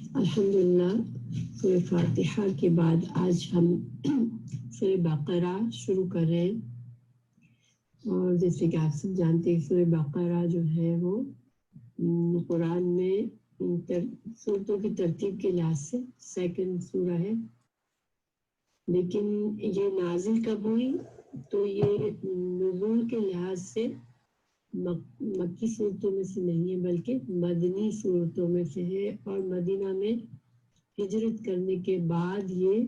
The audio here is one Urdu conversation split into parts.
الحمدللہ سورہ فاتحہ کے بعد آج ہم سورہ بقرہ شروع کر رہے ہیں، اور جیسے کہ آپ سب جانتے ہیں سورہ بقرہ جو ہے وہ قرآن میں سورتوں کی ترتیب کے لحاظ سے سیکنڈ سورہ ہے، لیکن یہ نازل کب ہوئی تو یہ نزول کے لحاظ سے مکی صورتوں میں سے نہیں ہے بلکہ مدنی صورتوں میں سے ہے، اور مدینہ میں ہجرت کرنے کے بعد یہ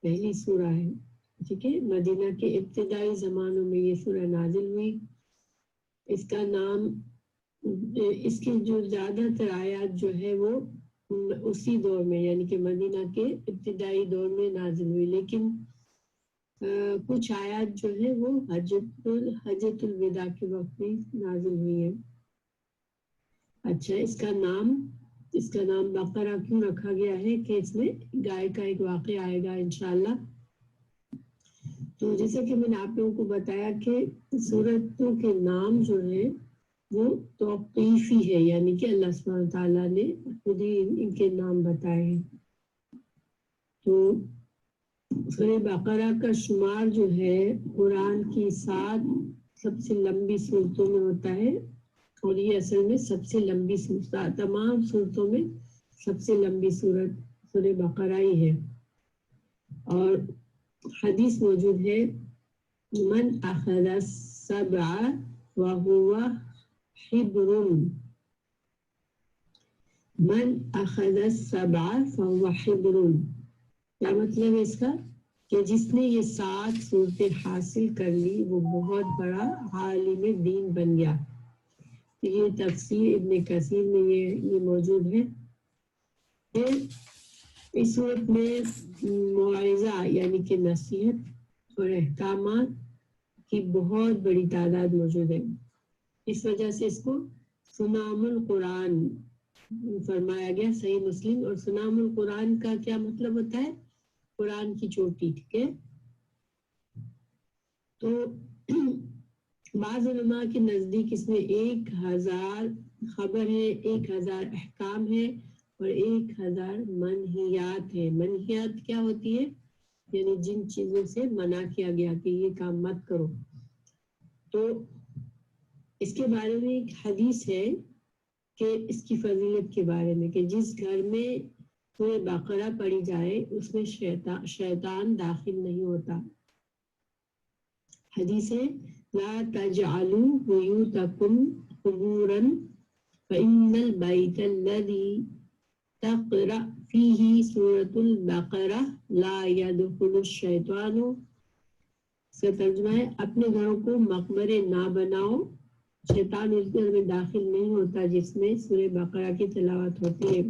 پہلی سورہ ہے۔ ٹھیک ہے، مدینہ کے ابتدائی زمانوں میں یہ سورہ نازل ہوئی۔ اس کا نام، اس کی جو زیادہ تر آیات جو ہے وہ اسی دور میں یعنی کہ مدینہ کے ابتدائی دور میں نازل ہوئی، لیکن کچھ آیات جو ہے وہ حجۃ الوداع کے وقت میں نازل ہوئی ہے۔ اچھا، اس کا نام بقرہ کیوں رکھا گیا ہے کہ اس میں گائے کا ایک واقعہ آئے گا انشاءاللہ۔ تو جیسے کہ میں نے آپ لوگوں کو بتایا کہ سورتوں کے نام جو ہیں وہ توقیفی ہے، یعنی کہ اللہ سبحانہ تعالیٰ نے خود ہی ان کے نام بتائے ہیں۔ تو سورہ بقرہ کا شمار جو ہے قرآن کی 7 سب سے لمبی صورتوں میں ہوتا ہے، اور یہ اصل میں سب سے لمبی تمام صورتوں میں سب سے لمبی صورت سورہ بقرہ ہی ہے۔ اور حدیث موجود ہے، من اخذ السبع وهو حبر، من اخذ السبع فهو حبر۔ کیا مطلب ہے اس کا؟ کہ جس نے یہ 7 صورتیں حاصل کر لی وہ بہت بڑا عالم دین بن گیا۔ یہ تفسیر ابن کثیر میں یہ موجود ہے۔ پھر اس صورت میں موعظہ یعنی کہ نصیحت اور احکامات کی بہت بڑی تعداد موجود ہے، اس وجہ سے اس کو سنام القرآن فرمایا گیا۔ صحیح مسلم۔ اور سنام القرآن کا کیا مطلب ہوتا ہے؟ قرآن کی چوٹی۔ ٹھیک ہے، تو بعض علماء کے نزدیک اس میں 1000 خبر ہے، 1000 احکام ہے اور 1000 منہیات ہے۔ منہیات کیا ہوتی ہے؟ یعنی جن چیزوں سے منع کیا گیا کہ یہ کام مت کرو۔ تو اس کے بارے میں ایک حدیث ہے کہ اس کی فضیلت کے بارے میں کہ جس گھر میں سورہ بقرہ پڑھی جائے اس میں شیطان داخل نہیں ہوتا۔ حدیث ہے، لا تجعلوا بیوتکم قبورا فإن البیت الذی تقرأ فیہ سورة البقرہ لا يدخل الشیطان۔ اس کا ترجمہ ہے، اپنے گھروں کو مقبرے نہ بناؤ، شیطان اس گھر میں داخل نہیں ہوتا جس میں سورہ بقرہ کی تلاوت ہوتی ہے۔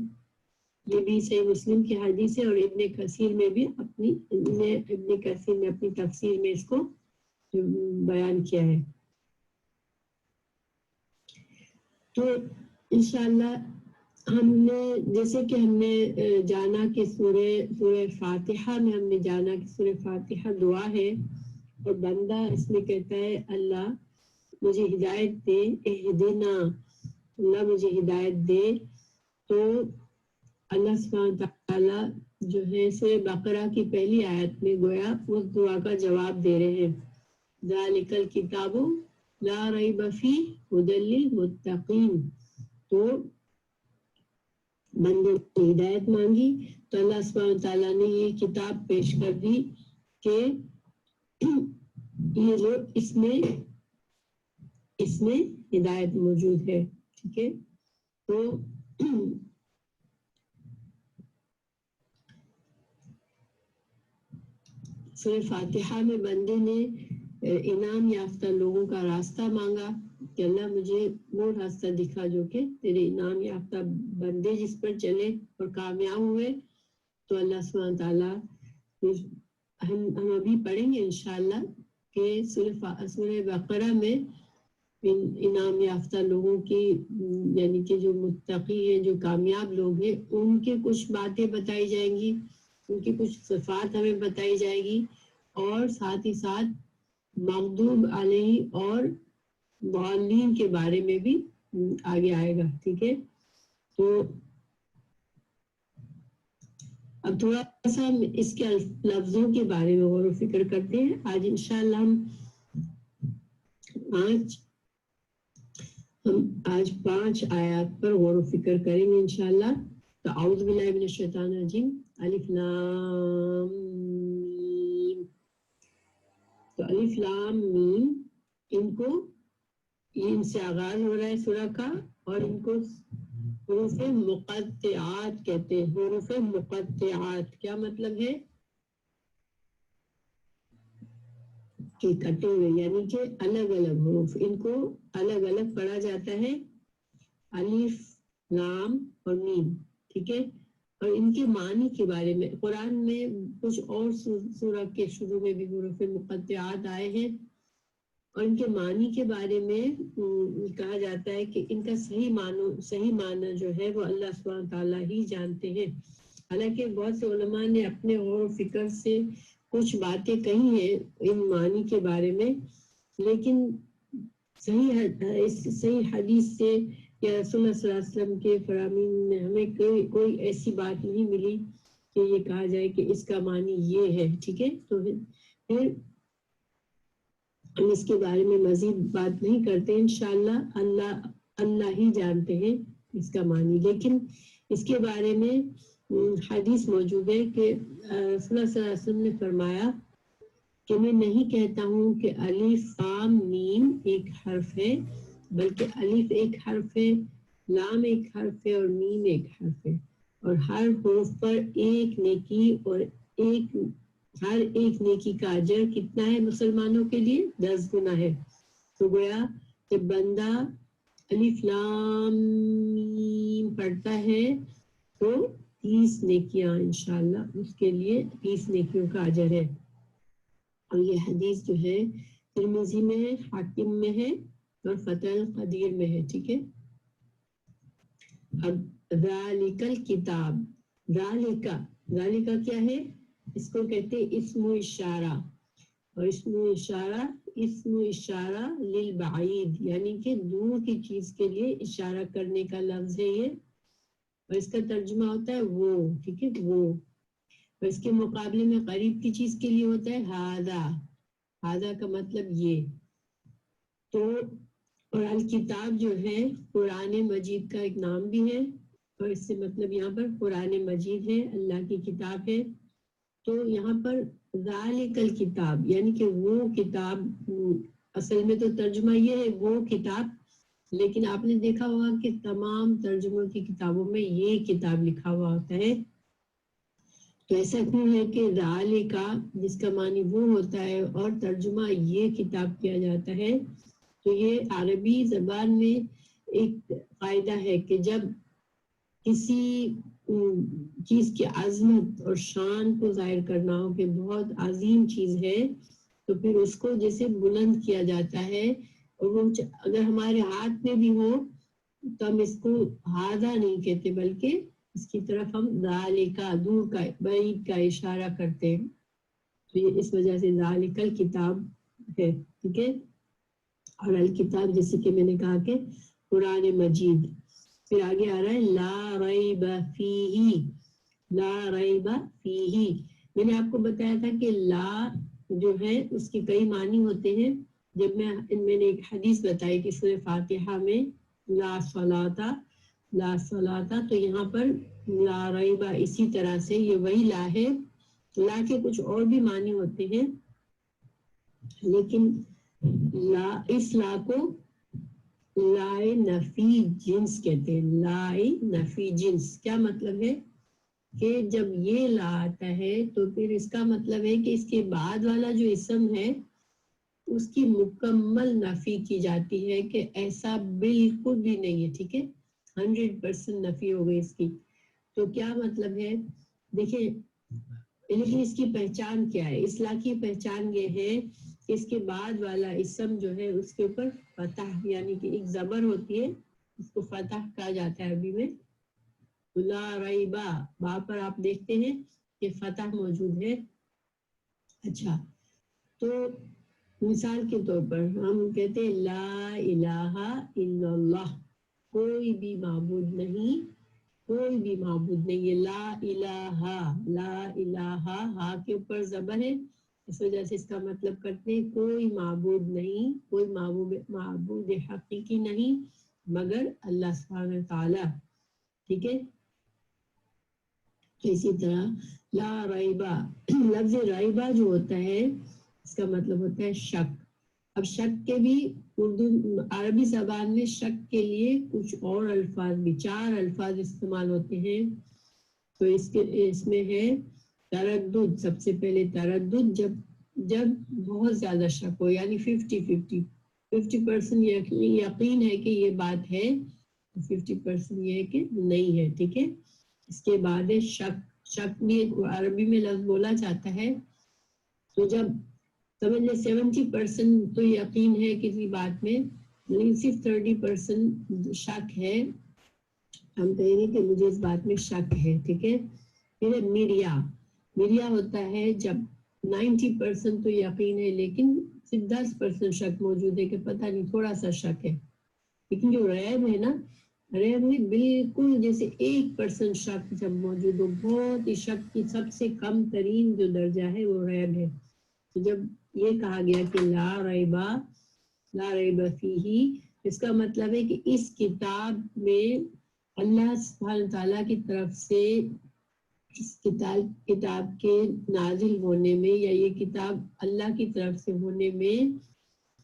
یہ بھی صحیح مسلم کی حدیث ہے، اور ابن کثیر میں بھی اپنی تفسیر میں اس کو بیان کیا ہے۔ تو انشاءاللہ ہم نے جانا کہ سورہ فاتحہ میں ہم نے جانا کہ سورہ فاتحہ دعا ہے، اور بندہ اس میں کہتا ہے اللہ مجھے ہدایت دے، اہدنا، اللہ مجھے ہدایت دے۔ تو اللہ سبحانہ تعالیٰ جو ہے سورہ بقرہ کی پہلی آیت میں گویا اس دعا کا جواب دے رہے ہیں، ذالک الکتاب لا ریب فیہ ھدی للمتقین۔ تو بندے نے ہدایت مانگی تو اللہ سبحانہ تعالیٰ نے یہ کتاب پیش کر دی کہ یہ جو اس میں ہدایت موجود ہے۔ ٹھیک ہے، تو سورہ فاتحہ میں بندے نے انعام یافتہ لوگوں کا راستہ مانگا کہ اللہ مجھے وہ راستہ دکھا جو کہ تیرے انعام یافتہ بندے جس پر چلے اور کامیاب ہوئے۔ تو اللہ سبحانہ تعالیٰ ہم ابھی پڑھیں گے انشاءاللہ کہ سورہ بقرہ میں انعام یافتہ لوگوں کی یعنی کہ جو متقی ہیں، جو کامیاب لوگ ہیں، ان کے کچھ باتیں بتائی جائیں گی، ان کی کچھ صفات ہمیں بتائی جائے گی، اور ساتھ ہی ساتھ مغضوب علیہ اور ضالین کے بارے میں بھی آگے آئے گا۔ ٹھیک ہے، تو اب تھوڑا سا ہم اس کے لفظوں کے بارے میں غور و فکر کرتے ہیں. آج انشاءاللہ ہم آج 5 آیات پر غور و فکر کریں گے انشاءاللہ. تو اعوذ باللہ من الشیطان الرجیم. الف لام میم. تو الف لام میم ان کو ان سے آغاز ہو رہا ہے سورہ کا, اور ان کو حروف مقطعات کہتے ہیں. حروف مقطعات کیا مطلب ہے؟ کہ کٹے ہوئے, یعنی کہ الگ الگ حروف, ان کو الگ الگ پڑھا جاتا ہے. الف لام اور میم, ٹھیک ہے. اور ان کے معنی کے بارے میں قرآن میں کچھ اور سورہ کے شروع میں بھی حروف مقطعات آئے ہیں, اور ان کے معنی کے بارے میں کہا جاتا ہے کہ ان کا صحیح معنی جو ہے وہ اللہ سبحانہ تعالیٰ ہی جانتے ہیں. حالانکہ بہت سے علماء نے اپنے غور و فکر سے کچھ باتیں کہی ہیں ان معنی کے بارے میں, لیکن صحیح حدیث سے یا رسول اللہ صلی اللہ علیہ وسلم کے فرامین میں ہمیں کوئی ایسی بات نہیں ملی کہ یہ کہا جائے کہ اس کا معنی یہ ہے. ٹھیک ہے, تو پھر ہم اس کے بارے میں مزید بات نہیں کرتے. انشاءاللہ اللہ ہی جانتے ہیں اس کا معنی. لیکن اس کے بارے میں حدیث موجود ہے کہ رسول اللہ صلی اللہ علیہ وسلم نے فرمایا کہ میں نہیں کہتا ہوں کہ الف لام میم ایک حرف ہے, بلکہ الف ایک حرف ہے, لام ایک حرف ہے اور میم ایک حرف ہے, اور ہر حرف پر ایک نیکی اور ہر ایک نیکی کا اجر کتنا ہے مسلمانوں کے لیے؟ 10 گنا ہے. تو گویا جب بندہ الف لام میم پڑھتا ہے تو 30 نیکیاں انشاءاللہ اس کے لیے 30 نیکیوں کا اجر ہے. اور یہ حدیث جو ہے ترمذی میں ہے, حاکم میں ہے اور فتح القدیر میں ہے. ٹھیک ہے. اب ذالک الکتاب, ذالک کیا ہے؟ اس کو کہتے ہیں اسم اشارہ, اور اسم اشارہ للبعید, یعنی کہ دور کی چیز کے لیے اشارہ کرنے کا لفظ ہے یہ, اور اس کا ترجمہ ہوتا ہے وہ. ٹھیک ہے, وہ. اور اس کے مقابلے میں قریب کی چیز کے لیے ہوتا ہے ہاذا کا مطلب یہ. تو اور الکتاب جو ہے قرآن مجید کا ایک نام بھی ہے, اور اس سے مطلب یہاں پر قرآن مجید ہے, اللہ کی کتاب ہے. تو یہاں پر ذالک الکتاب یعنی کہ وہ کتاب, اصل میں تو ترجمہ یہ ہے وہ کتاب, لیکن آپ نے دیکھا ہوگا کہ تمام ترجموں کی کتابوں میں یہ کتاب لکھا ہوا ہوتا ہے. تو ایسا کیوں ہے کہ ذالک جس کا معنی وہ ہوتا ہے اور ترجمہ یہ کتاب کیا جاتا ہے؟ تو یہ عربی زبان میں ایک قاعدہ ہے کہ جب کسی چیز کی عظمت اور شان کو ظاہر کرنا ہو کہ بہت عظیم چیز ہے, تو پھر اس کو جیسے بلند کیا جاتا ہے, اور وہ اگر ہمارے ہاتھ میں بھی ہو تو ہم اس کو ہاذا نہیں کہتے, بلکہ اس کی طرف ہم ذالکا, دور کا بعید کا اشارہ کرتے ہیں. تو یہ اس وجہ سے ذالک الکتاب ہے. ٹھیک ہے. اور الکتاب جیسے کہ میں نے کہا کہ قرآن مجید. پھر آگے آ رہا ہے لا ریب فیہ, لا ریب فیہ. میں نے آپ کو بتایا تھا کہ لا جو ہے اس کے کئی معنی ہوتے ہیں. جب میں نے ایک حدیث بتائی کہ سورہ فاتحہ میں لا صلاۃ, تو یہاں پر لا ریب اسی طرح سے یہ وہی لا ہے. لا کے کچھ اور بھی معنی ہوتے ہیں, لیکن اس لا کو لائے نفی جنس کہتے ہیں. لائے نفی جنس کیا مطلب ہے کہ جب یہ لا آتا ہے تو پھر اس کا مطلب ہے کہ اس کے بعد والا جو اسم ہے اس کی مکمل نفی کی جاتی ہے کہ ایسا بالکل بھی نہیں ہے. ٹھیک ہے, 100% نفی ہو گئی اس کی. تو کیا مطلب ہے دیکھیں, لیکن اس کی پہچان کیا ہے؟ اس لا کی پہچان یہ ہے کہ اس کے بعد والا اسم جو ہے اس کے اوپر فتح, یعنی کہ ایک زبر ہوتی ہے, اس کو فتح کہا جاتا ہے عربی میں. لا ریبا, وہاں پر آپ دیکھتے ہیں کہ فتح موجود ہے. اچھا, تو مثال کے طور پر ہم کہتے ہیں لا الہ الا اللہ, کوئی بھی معبود نہیں کوئی بھی معبود نہیں ہے. لا الہ، لا الہ، ہا کے اوپر زبر ہے، اس وجہ سے اس کا مطلب کرتے ہیں کوئی معبود نہیں، کوئی معبود حقیقی نہیں مگر اللہ سبحانہ تعالی. ٹھیک ہے. اسی طرح لا ریبہ، لفظ ریبہ جو ہوتا ہے اس کا مطلب ہوتا ہے شک. اب شک کے بھی اردو عربی زبان میں شک کے لیے کچھ اور الفاظ بھی، 4 الفاظ استعمال ہوتے ہیں. تو اس میں ہے تردد. سب سے پہلے تردد، جب بہت زیادہ شک ہو، یعنی 50% یقین ہے کہ یہ بات ہے، 50% یہ ہے کہ نہیں ہے. ٹھیک ہے. اس کے بعد ہے شک. شک بھی ایک عربی میں لفظ بولا جاتا ہے. تو جب سمجھ لیں 70% تو یقین ہے کسی بات میں، لیکن صرف 30% شک ہے، ہم کہیں گے کہ مجھے اس بات میں شک ہے. ٹھیک ہے. پھر مریا. مریا ہوتا ہے جب 90% تو یقین ہے لیکن صرف 10% شک موجود ہے کہ پتہ نہیں، تھوڑا سا شک ہے. لیکن جو ریب ہے نا، ریب میں بالکل جیسے 1% شک جب موجود ہو، بہت ہی شک کی سب سے کم ترین جو درجہ ہے وہ ریب ہے. تو جب یہ کہا گیا کہ لا ریبہ، لا ریب فیہ، اس کا مطلب ہے کہ اس کتاب میں اللہ سبحانہ تعالیٰ کی طرف سے اس کتاب کے نازل ہونے میں، یا یہ کتاب اللہ کی طرف سے ہونے میں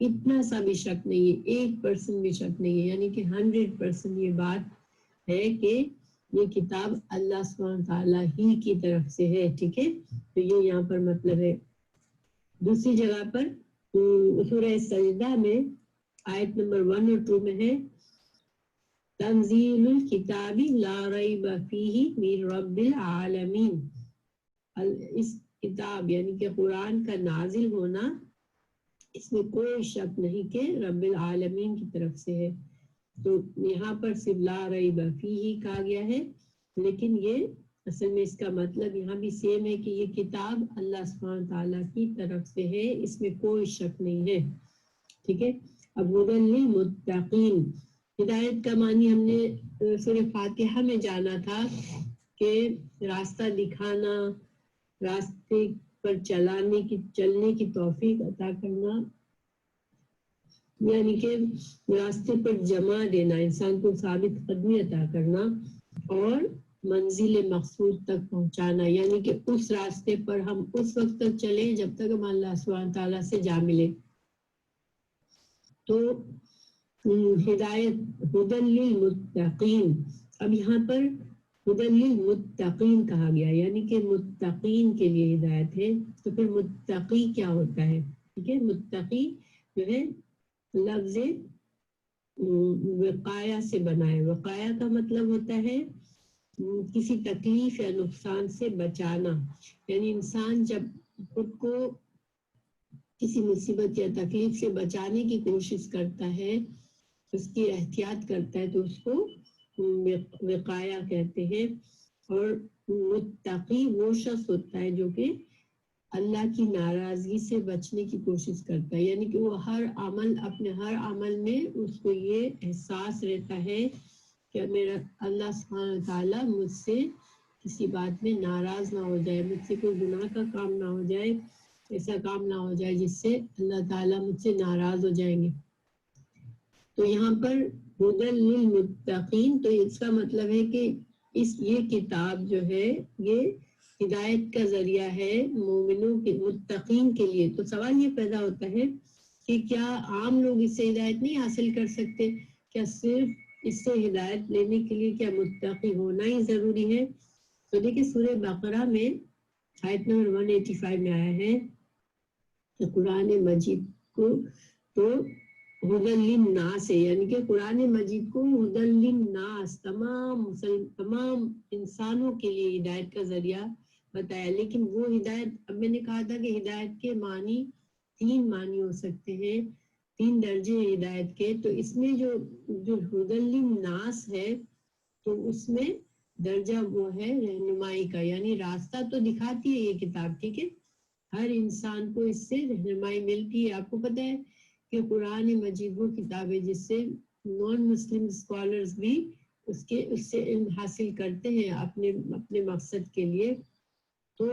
اتنا سا بھی شک نہیں ہے، 1% بھی شک نہیں ہے. یعنی کہ 100% یہ بات ہے کہ یہ کتاب اللہ سبحانہ تعالیٰ ہی کی طرف سے ہے. ٹھیک ہے. تو یہ یہاں پر مطلب ہے. دوسری جگہ پر سورہ سجدہ میں آیت نمبر 1 اور 2 میں ہے تنزیل الکتاب لا ریب فیہ من رب العالمین. اس کتاب یعنی کہ قرآن کا نازل ہونا، اس میں کوئی شک نہیں کہ رب العالمین کی طرف سے ہے. تو یہاں پر صرف لا ریب فیہ کہا گیا ہے، لیکن یہ اصل میں اس کا مطلب یہاں بھی سیم ہے کہ یہ کتاب اللہ سبحانہ تعالیٰ کی طرف سے ہے، اس میں کوئی شک نہیں ہے. ٹھیک ہے. اب ہدی للمتقین، ہدایت کا معنی ہم نے سورہ فاتحہ میں جانا تھا کہ راستہ دکھانا، راستے پر چلنے کی توفیق عطا کرنا، یعنی کہ راستے پر جمع دینا، انسان کو ثابت قدمی عطا کرنا، اور منزل مقصود تک پہنچانا، یعنی کہ اس راستے پر ہم اس وقت تک چلیں جب تک ہم اللہ سبحانہ تعالیٰ سے جا ملے. تو ہدایت ہدی للمتقین. اب یہاں پر ہدی للمتقین کہا گیا، یعنی کہ متقین کے لیے ہدایت ہے. تو پھر متقی کیا ہوتا ہے؟ ٹھیک ہے. متقی جو ہے لفظ وقایا سے بنا ہے. وقایا کا مطلب ہوتا ہے کسی تکلیف یا نقصان سے بچانا، یعنی انسان جب خود کو کسی مصیبت یا تکلیف سے بچانے کی کوشش کرتا ہے، اس کی احتیاط کرتا ہے، تو اس کو وقایا کہتے ہیں. اور متقی وہ شخص ہوتا ہے جو کہ اللہ کی ناراضگی سے بچنے کی کوشش کرتا ہے، یعنی کہ وہ اپنے ہر عمل میں اس کو یہ احساس رہتا ہے کہ میرا اللہ سبحانہ تعالیٰ مجھ سے کسی بات میں ناراض نہ ہو جائے، مجھ سے کوئی گناہ کا کام نہ ہو جائے، ایسا کام نہ ہو جائے جس سے اللہ تعالیٰ مجھ سے ناراض ہو جائیں گے. تو یہاں پر ہدی للمتقین، تو اس کا مطلب ہے کہ یہ کتاب جو ہے یہ ہدایت کا ذریعہ ہے مومنوں کے، متقین کے لیے. تو سوال یہ پیدا ہوتا ہے کہ کیا عام لوگ اس سے ہدایت نہیں حاصل کر سکتے؟ کیا صرف اس سے ہدایت لینے کے لیے کیا متقی ہونا ہی ضروری ہے؟ تو دیکھیں سورہ بقرہ میں آیت نمبر 185 میں آیا ہے کہ قرآن مجید کو تو ہدی للناس ہے، یعنی کہ قرآن مجید کو ہدی للناس، تمام انسانوں کے لیے ہدایت کا ذریعہ بتایا. لیکن وہ ہدایت، اب میں نے کہا تھا کہ ہدایت کے معنی 3 معنی ہو سکتے ہیں، 3 درجے ہدایت کے. تو اس میں جو ہدی للناس ہے تو اس میں درجہ وہ ہے رہنمائی کا، یعنی راستہ تو دکھاتی ہے یہ کتاب. ٹھیک ہے. ہر انسان کو اس سے رہنمائی ملتی ہے. آپ کو پتہ ہے کہ قرآن مجید وہ کتاب ہے جس سے نان مسلم اسکالرز بھی اس سے علم حاصل کرتے ہیں اپنے مقصد کے لیے، تو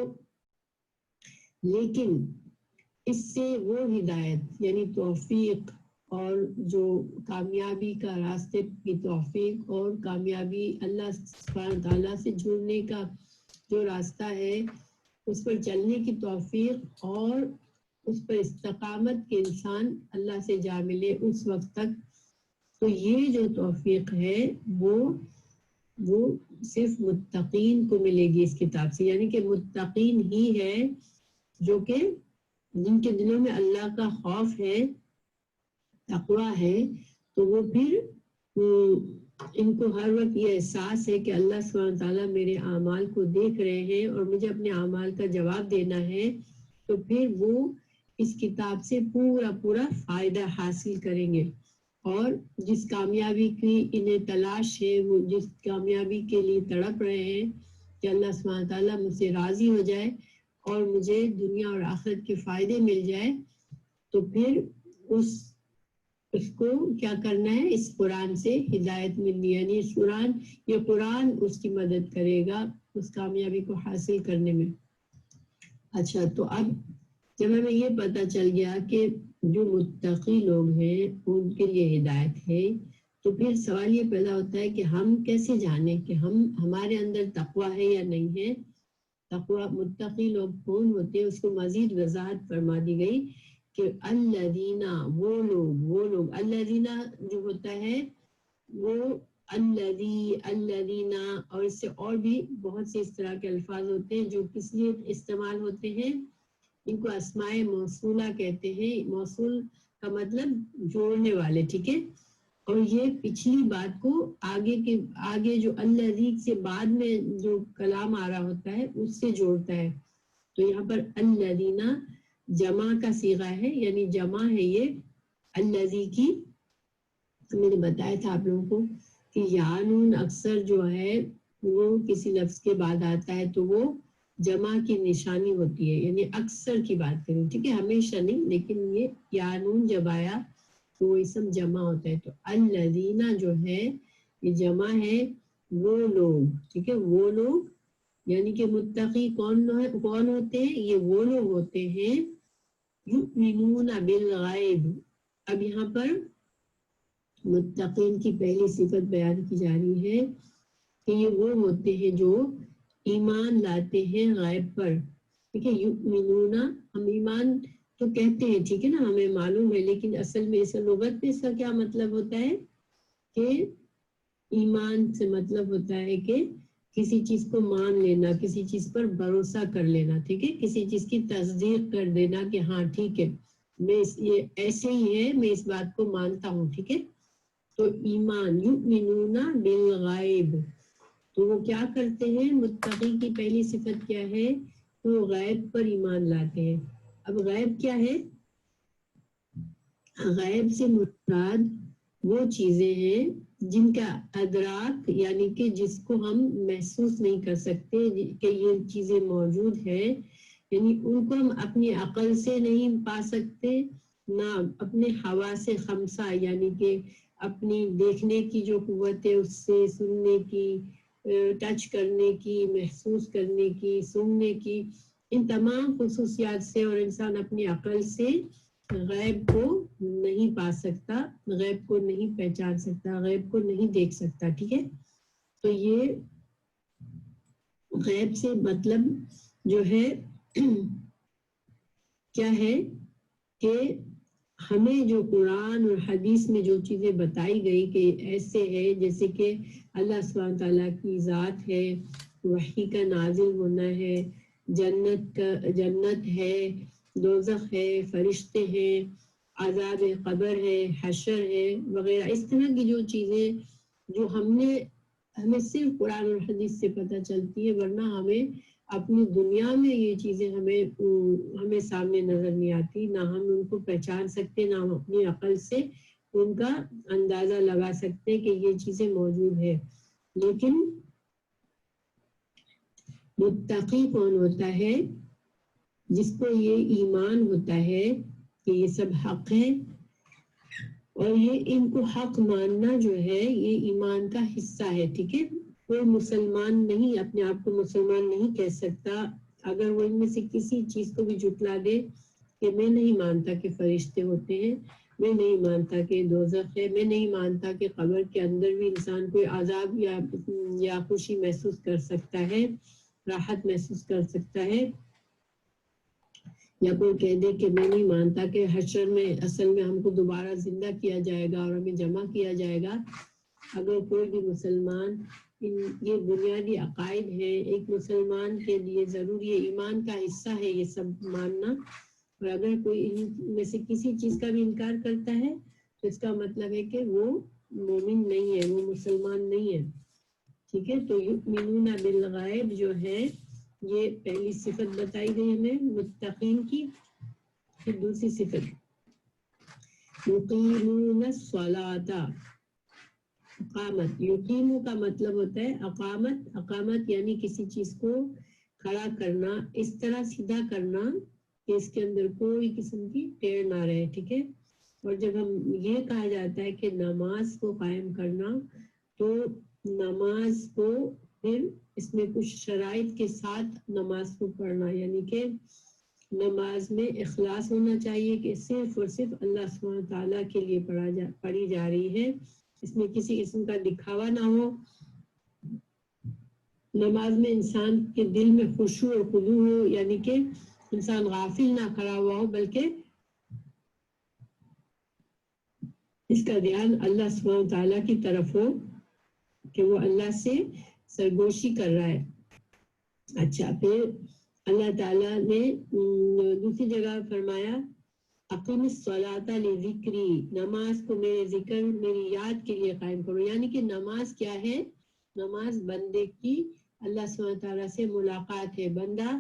لیکن اس سے وہ ہدایت یعنی توفیق اور جو کامیابی کا راستے کی توفیق اور کامیابی اللہ سبحانہ تعالیٰ سے جڑنے کا جو راستہ ہے اس پر چلنے کی توفیق اور اس پر استقامت کے انسان اللہ سے جا ملے اس وقت تک، تو یہ جو توفیق ہے وہ صرف متقین کو ملے گی اس کتاب سے، یعنی کہ متقین ہی ہے جو کہ جن کے دلوں میں اللہ کا خوف ہے، تقوی ہے، تو وہ پھر ان کو ہر وقت یہ احساس ہے کہ اللہ سبحانہ تعالیٰ میرے اعمال کو دیکھ رہے ہیں اور مجھے اپنے اعمال کا جواب دینا ہے، تو پھر وہ اس کتاب سے پورا فائدہ حاصل کریں گے، اور جس کامیابی کی انہیں تلاش ہے، وہ جس کامیابی کے لیے تڑپ رہے ہیں کہ اللہ سبحانہ تعالیٰ مجھ سے راضی ہو جائے اور مجھے دنیا اور آخرت کے فائدے مل جائے، تو پھر اس کو کیا کرنا ہے، اس قرآن سے ہدایت ملنی، یعنی یہ قرآن اس کی مدد کرے گا اس کامیابی کو حاصل کرنے میں۔ اچھا، تو اب جب ہمیں یہ پتہ چل گیا کہ جو متقی لوگ ہیں ان کے لیے ہدایت ہے، تو پھر سوال یہ پیدا ہوتا ہے کہ ہم کیسے جانیں کہ ہمارے اندر تقوی ہے یا نہیں ہے۔ تقوی متقی لوگ کون ہوتے ہیں، اس کو مزید وضاحت فرما دی گئی کہ الذین، وہ لوگ الذین جو ہوتا ہے وہ الذین، اور اس سے اور بھی بہت سے اس طرح کے الفاظ ہوتے ہیں جو کس لیے استعمال ہوتے ہیں، ان کو اسماء موصولہ کہتے ہیں۔ موصول کا مطلب جوڑنے والے، ٹھیک ہے، اور یہ پچھلی بات کو آگے جو الذی سے بعد میں جو کلام آ رہا ہوتا ہے اس سے جوڑتا ہے۔ تو یہاں پر الذین جمع کا صیغہ ہے، یعنی جمع ہے یہ الذی کی۔ میں نے بتایا تھا آپ لوگوں کو کہ یا نون اکثر جو ہے وہ کسی لفظ کے بعد آتا ہے تو وہ جمع کی نشانی ہوتی ہے، یعنی اکثر کی بات کریں، ٹھیک ہے، ہمیشہ نہیں، لیکن یہ یا نون جب آیا تو وہ اسم جمع ہوتا ہے۔ تو الذین جو ہے یہ جمع ہے وہ لوگ، ٹھیک ہے، وہ لوگ، یعنی کہ متقی کون ہوتے ہیں، یہ وہ لوگ ہوتے ہیں یؤمنون بالغیب۔ اب یہاں پر متقین کی پہلی صفت بیان کی جا رہی ہے کہ یہ وہ ہوتے ہیں جو ایمان لاتے ہیں غیب پر، ٹھیک ہے، یؤمنون، ہم ایمان تو کہتے ہیں، ٹھیک ہے نا، ہمیں معلوم ہے، لیکن اصل میں اس لغت میں اس کا کیا مطلب ہوتا ہے کہ ایمان سے مطلب ہوتا ہے کہ کسی چیز کو مان لینا، کسی چیز پر بھروسہ کر لینا، ٹھیک ہے، کسی چیز کی تصدیق کر دینا کہ ہاں ٹھیک ہے یہ ایسے ہی ہے، میں اس بات کو مانتا ہوں، ٹھیک ہے۔ تو ایمان، یؤمنون بالغیب، تو وہ کیا کرتے ہیں، متقی کی پہلی صفت کیا ہے، وہ غیب پر ایمان لاتے ہیں۔ اب غیب کیا ہے، غیب سے مراد وہ چیزیں ہیں جن کا ادراک، یعنی کہ جس کو ہم محسوس نہیں کر سکتے کہ یہ چیزیں موجود ہیں، یعنی ان کو ہم اپنی عقل سے نہیں پا سکتے، نہ اپنے حواس خمسہ یعنی کہ اپنی دیکھنے کی جو قوت ہے اس سے، سننے کی، ٹچ کرنے کی، محسوس کرنے کی، سننے کی، ان تمام خصوصیات سے، اور انسان اپنی عقل سے غیب کو نہیں پا سکتا، غیب کو نہیں پہچان سکتا، غیب کو نہیں دیکھ سکتا، ٹھیک ہے۔ تو یہ غیب سے مطلب جو ہے کیا ہے کہ ہمیں جو قرآن اور حدیث میں جو چیزیں بتائی گئی کہ ایسے ہے، جیسے کہ اللہ سبحانہ تعالیٰ کی ذات ہے، وحی کا نازل ہونا ہے، جنت ہے، دوزخ ہے، فرشتے ہیں، عذاب قبر ہے، حشر ہے وغیرہ، اس طرح کی جو چیزیں جو ہمیں صرف قرآن اور حدیث سے پتہ چلتی ہے، ورنہ ہمیں اپنی دنیا میں یہ چیزیں ہمیں سامنے نظر نہیں آتی، نہ ہم ان کو پہچان سکتے، نہ ہم اپنی عقل سے ان کا اندازہ لگا سکتے کہ یہ چیزیں موجود ہے۔ لیکن متقی کون ہوتا ہے، جس کو یہ ایمان ہوتا ہے کہ یہ سب حق ہے اور یہ ان کو حق ماننا جو ہے یہ ایمان کا حصہ ہے. ٹھیک ہے, کوئی مسلمان نہیں اپنے آپ کو مسلمان نہیں کہہ سکتا اگر وہ ان میں سے کسی چیز کو بھی جھٹلا دے کہ میں نہیں مانتا کہ فرشتے ہوتے ہیں, میں نہیں مانتا کہ دوزخ ہے, میں نہیں مانتا کہ قبر کے اندر بھی انسان کوئی عذاب یا خوشی محسوس کر سکتا ہے, راحت محسوس کر سکتا ہے, یا کوئی کہہ دے کہ میں نہیں مانتا کہ حشر میں اصل میں ہم کو دوبارہ زندہ کیا جائے گا اور ہمیں جمع کیا جائے گا. اگر کوئی بھی مسلمان یہ بنیادی عقائد ہے, ایک مسلمان کے لیے ضروری ہے, ایمان کا حصہ ہے یہ سب ماننا, اور اگر کوئی ان میں سے کسی چیز کا بھی انکار کرتا ہے تو اس کا مطلب ہے کہ وہ مومن نہیں ہے, وہ مسلمان نہیں ہے. ٹھیک ہے, تو یؤمنون بالغیب جو ہے یہ پہلی صفت بتائی گئی ہمیں متقین کی. پھر دوسری صفت یقیمون الصلاۃ, اقامت. یقیمو کا مطلب ہوتا ہے اقامت, اقامت یعنی کسی چیز کو کھڑا کرنا, اس طرح سیدھا کرنا کہ اس کے اندر کوئی قسم کی ٹیڑھ نہ رہے. ٹھیک ہے, اور جب ہم یہ کہا جاتا ہے کہ نماز کو قائم کرنا تو نماز کو پھر اس میں کچھ شرائط کے ساتھ نماز کو پڑھنا, یعنی کہ نماز میں اخلاص ہونا چاہیے کہ صرف اور صرف اللہ سبحانہ تعالیٰ کے لیے پڑھی جا رہی ہے, اس میں کسی قسم کا دکھاوا نہ ہو. نماز میں انسان کے دل میں خشوع اور خضوع ہو, یعنی کہ انسان غافل نہ کھڑا ہوا ہو بلکہ اس کا دھیان اللہ سبحانہ تعالیٰ کی طرف ہو کہ وہ اللہ سے سرگوشی کر رہا ہے. اچھا, پھر اللہ تعالیٰ نے دوسری جگہ فرمایا اقیم الصلاۃ لذکری, نماز کو میرے ذکر میری یاد کے لیے قائم کرو. یعنی کہ نماز کیا ہے, نماز بندے کی اللہ سبحانہ تعالیٰ سے ملاقات ہے. بندہ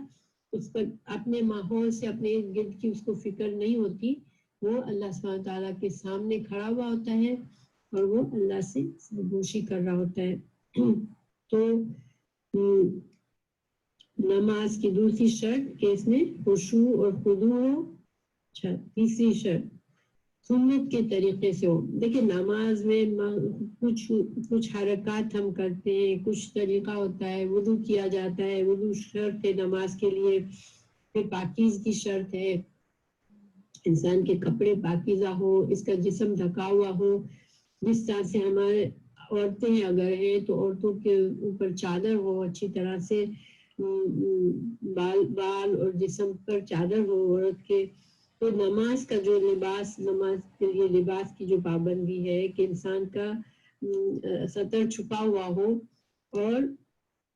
اس پر اپنے ماحول سے اپنے ارد گرد کی اس کو فکر نہیں ہوتی, وہ اللہ سبحانہ تعالیٰ کے سامنے کھڑا ہوا ہوتا ہے اور وہ اللہ سے سرگوشی کر رہا ہوتا ہے. تو نماز کی دوسری شرط کہ اس میں خشوع اور خضوع ہو. اچھا, تیسری شرط سنت کے طریقے سے ہو. دیکھیں نماز میں کچھ حرکات ہم کرتے ہیں, کچھ طریقہ ہوتا ہے, وضو کیا جاتا ہے, وضو شرط ہے نماز کے لیے. پھر پاکیزگی شرط ہے, انسان کے کپڑے پاکیزہ ہو, اس کا جسم ڈھکا ہوا ہو. جس طرح سے ہمارے عورتیں اگر ہیں تو عورتوں کے اوپر چادر ہو, اچھی طرح سے بال اور جسم پر چادر ہو عورت کے. تو نماز کا جو لباس, نماز کے لیے لباس کی جو پابندی ہے کہ انسان کا سطر چھپا ہوا ہو اور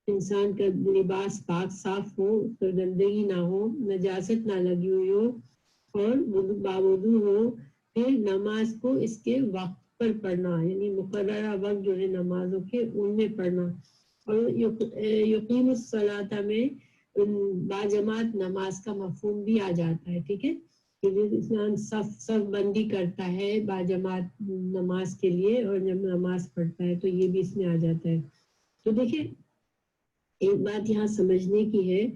انسان کا لباس پاک صاف ہو, اس پر گندگی نہ ہو, نجاست نہ لگی ہوئی ہو اور باوضو ہو. پھر نماز کو اس کے وقت پر پڑھنا, یعنی مقررہ وقت جو ہے نمازوں کے ان میں پڑھنا. اور یقیم الصلاۃ میں باجماعت نماز کا مفہوم بھی آ جاتا ہے. ٹھیک ہے, انسان صف بندی کرتا ہے باجماعت نماز کے لیے اور جب نماز پڑھتا ہے تو یہ بھی اس میں آ جاتا ہے. تو دیکھیں ایک بات یہاں سمجھنے کی ہے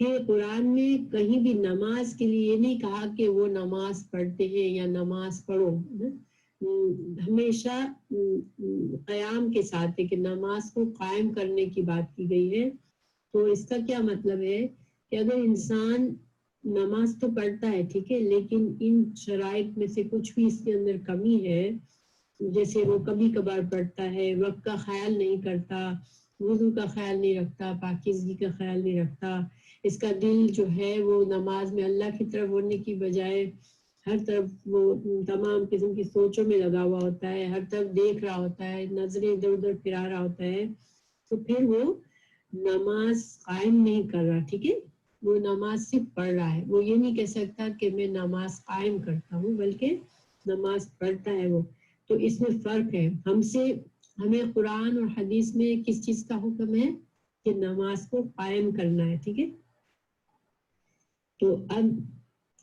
کہ قرآن میں کہیں بھی نماز کے لیے یہ نہیں کہا کہ وہ نماز پڑھتے ہیں یا نماز پڑھو. ہمیشہ قیام کے ساتھ ہے کہ نماز کو قائم کرنے کی بات کی گئی ہے. تو اس کا کیا مطلب ہے کہ اگر انسان نماز تو پڑھتا ہے ٹھیک ہے, لیکن ان شرائط میں سے کچھ بھی اس کے اندر کمی ہے, جیسے وہ کبھی کبھار پڑھتا ہے, وقت کا خیال نہیں کرتا, وضو کا خیال نہیں رکھتا, پاکیزگی کا خیال نہیں رکھتا, اس کا دل جو ہے وہ نماز میں اللہ کی طرف ہونے کی بجائے ہر طرف وہ تمام قسم کی سوچوں میں لگا ہوا ہوتا ہے, ہر طرف دیکھ رہا ہوتا ہے, نظریں ادھر ادھر پھرا رہا ہوتا ہے, تو پھر وہ نماز قائم نہیں کر رہا. ٹھیک ہے, وہ نماز صرف پڑھ رہا ہے. وہ یہ نہیں کہہ سکتا کہ میں نماز قائم کرتا ہوں, بلکہ نماز پڑھتا ہے وہ. تو اس میں فرق ہے. ہمیں قرآن اور حدیث میں کس چیز کا حکم ہے کہ نماز کو قائم کرنا ہے. ٹھیک ہے, تو اب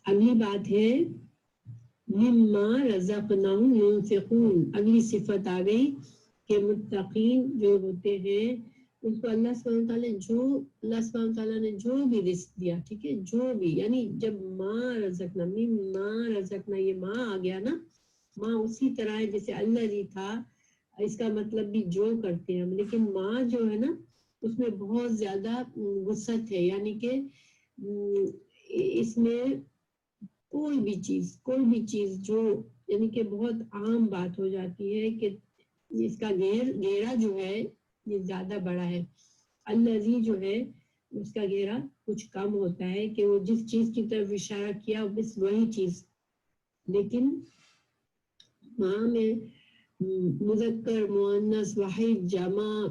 اگلی بات ہے مما رزقناہم ينفقون. اگلی صفت آ گئی کہ متقین جو ہوتے ہیں اس کو اللہ سبحانہ تعالیٰ نے جو بھی رزق دیا, ٹھیک ہے, جو بھی, یعنی جب ماں رزقنا, مما رزقنا, یہ ماں آ گیا نا, ماں اسی طرح ہے جیسے الذی تھا، اس کا مطلب بھی جو کرتے ہیں ہم، لیکن ماں جو ہے نا اس میں بہت زیادہ وسعت ہے، یعنی کہ اس میں کوئی بھی چیز جو یعنی کہ بہت عام بات ہو جاتی ہے کہ اس کا گھیرا جو ہے یہ زیادہ بڑا ہے، الذی جو ہے اس کا گھیرا کچھ کم ہوتا ہے کہ وہ جس چیز کی طرف اشارہ کیا بس وہی چیز، لیکن ماں میں مذکر مؤنث واحد جمع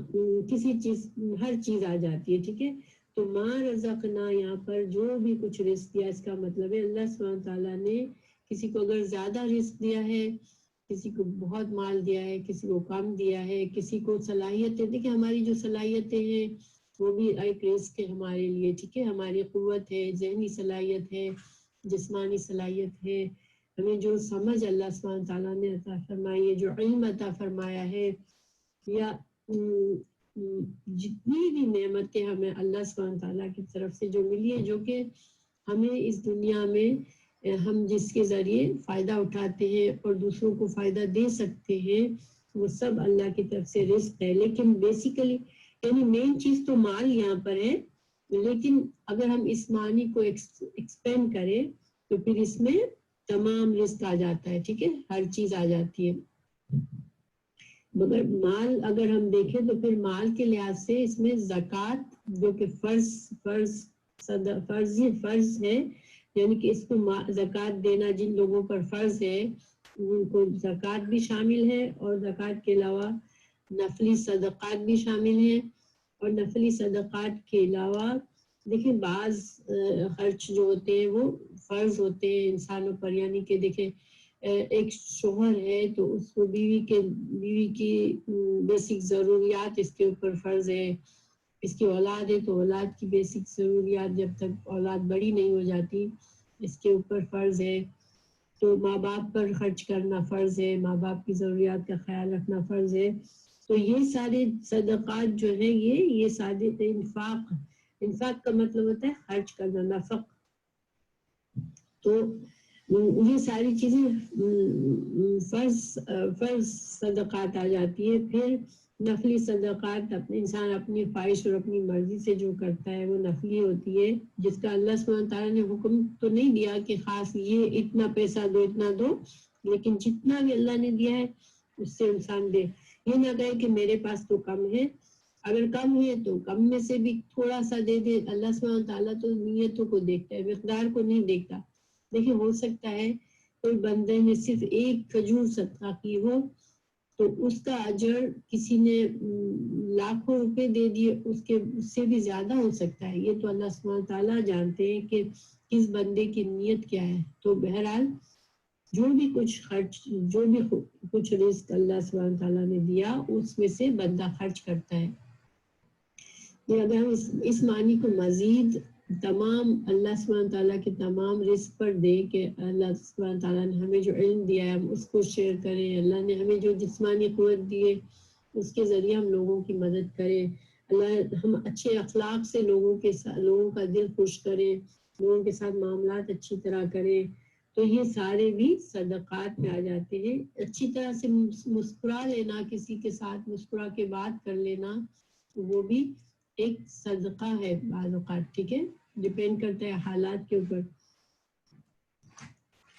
کسی چیز ہر چیز آ جاتی ہے، ٹھیک ہے۔ تو ماں رزقنا یہاں پر جو بھی کچھ رزق دیا اس کا مطلب ہے اللہ سبحانہ تعالیٰ نے کسی کو اگر زیادہ رزق دیا ہے، کسی کو بہت مال دیا ہے، کسی کو کم دیا ہے، کسی کو صلاحیتیں، دیکھیں ہماری جو صلاحیتیں ہیں وہ بھی ایک رزق ہے ہمارے لیے، ٹھیک ہے، ہماری قوت ہے، ذہنی صلاحیت ہے، جسمانی صلاحیت ہے، ہمیں جو سمجھ اللہ سبحانہ تعالیٰ نے عطا فرمائی ہے، جو علم عطا فرمایا ہے، یا جتنی بھی نعمتیں ہمیں اللہ سبحانہ تعالیٰ کی طرف سے جو ملی ہے، جو کہ ہمیں اس دنیا میں ہم جس کے ذریعے فائدہ اٹھاتے ہیں اور دوسروں کو فائدہ دے سکتے ہیں، وہ سب اللہ کی طرف سے رزق ہے۔ لیکن بیسیکلی یعنی مین چیز تو مال یہاں پر ہے، لیکن اگر ہم اس معنی کو ایکسپینڈ کریں تو پھر اس میں تمام رزق آ جاتا ہے، ٹھیک ہے، ہر چیز آ جاتی ہے۔ مگر مال اگر ہم دیکھیں تو پھر مال کے لحاظ سے اس میں زکوٰۃ جو کہ فرض ہے، یعنی کہ اس کو زکوٰۃ دینا جن لوگوں پر فرض ہے ان کو زکوٰۃ بھی شامل ہے، اور زکوٰۃ کے علاوہ نفلی صدقات بھی شامل ہیں، اور نفلی صدقات کے علاوہ دیکھیں بعض خرچ جو ہوتے ہیں وہ فرض ہوتے ہیں انسانوں پر، یعنی کہ دیکھیں ایک شوہر ہے تو اس کو بیوی کی بیسک ضروریات اس کے اوپر فرض ہے، اس کی اولاد ہے تو اولاد کی بیسک ضروریات جب تک اولاد بڑی نہیں ہو جاتی اس کے اوپر فرض ہے، تو ماں باپ پر خرچ کرنا فرض ہے، ماں باپ کی ضروریات کا خیال رکھنا فرض ہے۔ تو یہ سارے صدقات جو ہے یہ سارے انفاق کا مطلب ہوتا ہے خرچ کرنا، نفق، تو یہ ساری چیزیں فرض صدقات آ جاتی ہے۔ پھر نفلی صدقات انسان اپنی خواہش اور اپنی مرضی سے جو کرتا ہے وہ نفلی ہوتی ہے، جس کا اللہ سبحانہ تعالیٰ نے حکم تو نہیں دیا کہ خاص یہ اتنا پیسہ دو اتنا دو، لیکن جتنا بھی اللہ نے دیا ہے اس سے انسان دے، یہ نہ کہے کہ میرے پاس تو کم ہے، اگر کم ہے تو کم میں سے بھی تھوڑا سا دے دے۔ اللہ سبحانہ تعالیٰ تو نیتوں کو دیکھتا ہے، مقدار کو نہیں دیکھتا۔ دیکھیں ہو سکتا ہے کوئی بندے نے صرف ایک کھجور صدقہ کی ہو تو اس کا اجر کسی نے لاکھوں روپے دے دیے، اس سے بھی زیادہ ہو سکتا ہے، یہ تو اللہ سبحانہ تعالیٰ جانتے ہیں کہ کس بندے کی نیت کیا ہے۔ تو بہرحال جو بھی کچھ رزق اللہ سبحانہ تعالیٰ نے دیا اس میں سے بندہ خرچ کرتا ہے۔ اگر ہم اس معنی کو مزید تمام اللہ سبحانہ تعالیٰ کے تمام رزق پر دے کہ اللہ سبحانہ تعالیٰ نے ہمیں جو علم دیا ہے ہم اس کو شیئر کریں، اللہ نے ہمیں جو جسمانی قوت دی ہے اس کے ذریعے ہم لوگوں کی مدد کریں، اللہ ہم اچھے اخلاق سے لوگوں کا دل خوش کریں، لوگوں کے ساتھ معاملات اچھی طرح کریں، تو یہ سارے بھی صدقات میں آ جاتے ہیں۔ اچھی طرح سے مسکرا لینا، کسی کے ساتھ مسکرا کے بات کر لینا، وہ بھی ایک صدقہ ہے بعض اوقات، ٹھیک ہے، ڈیپینڈ کرتا ہے حالات کے اوپر۔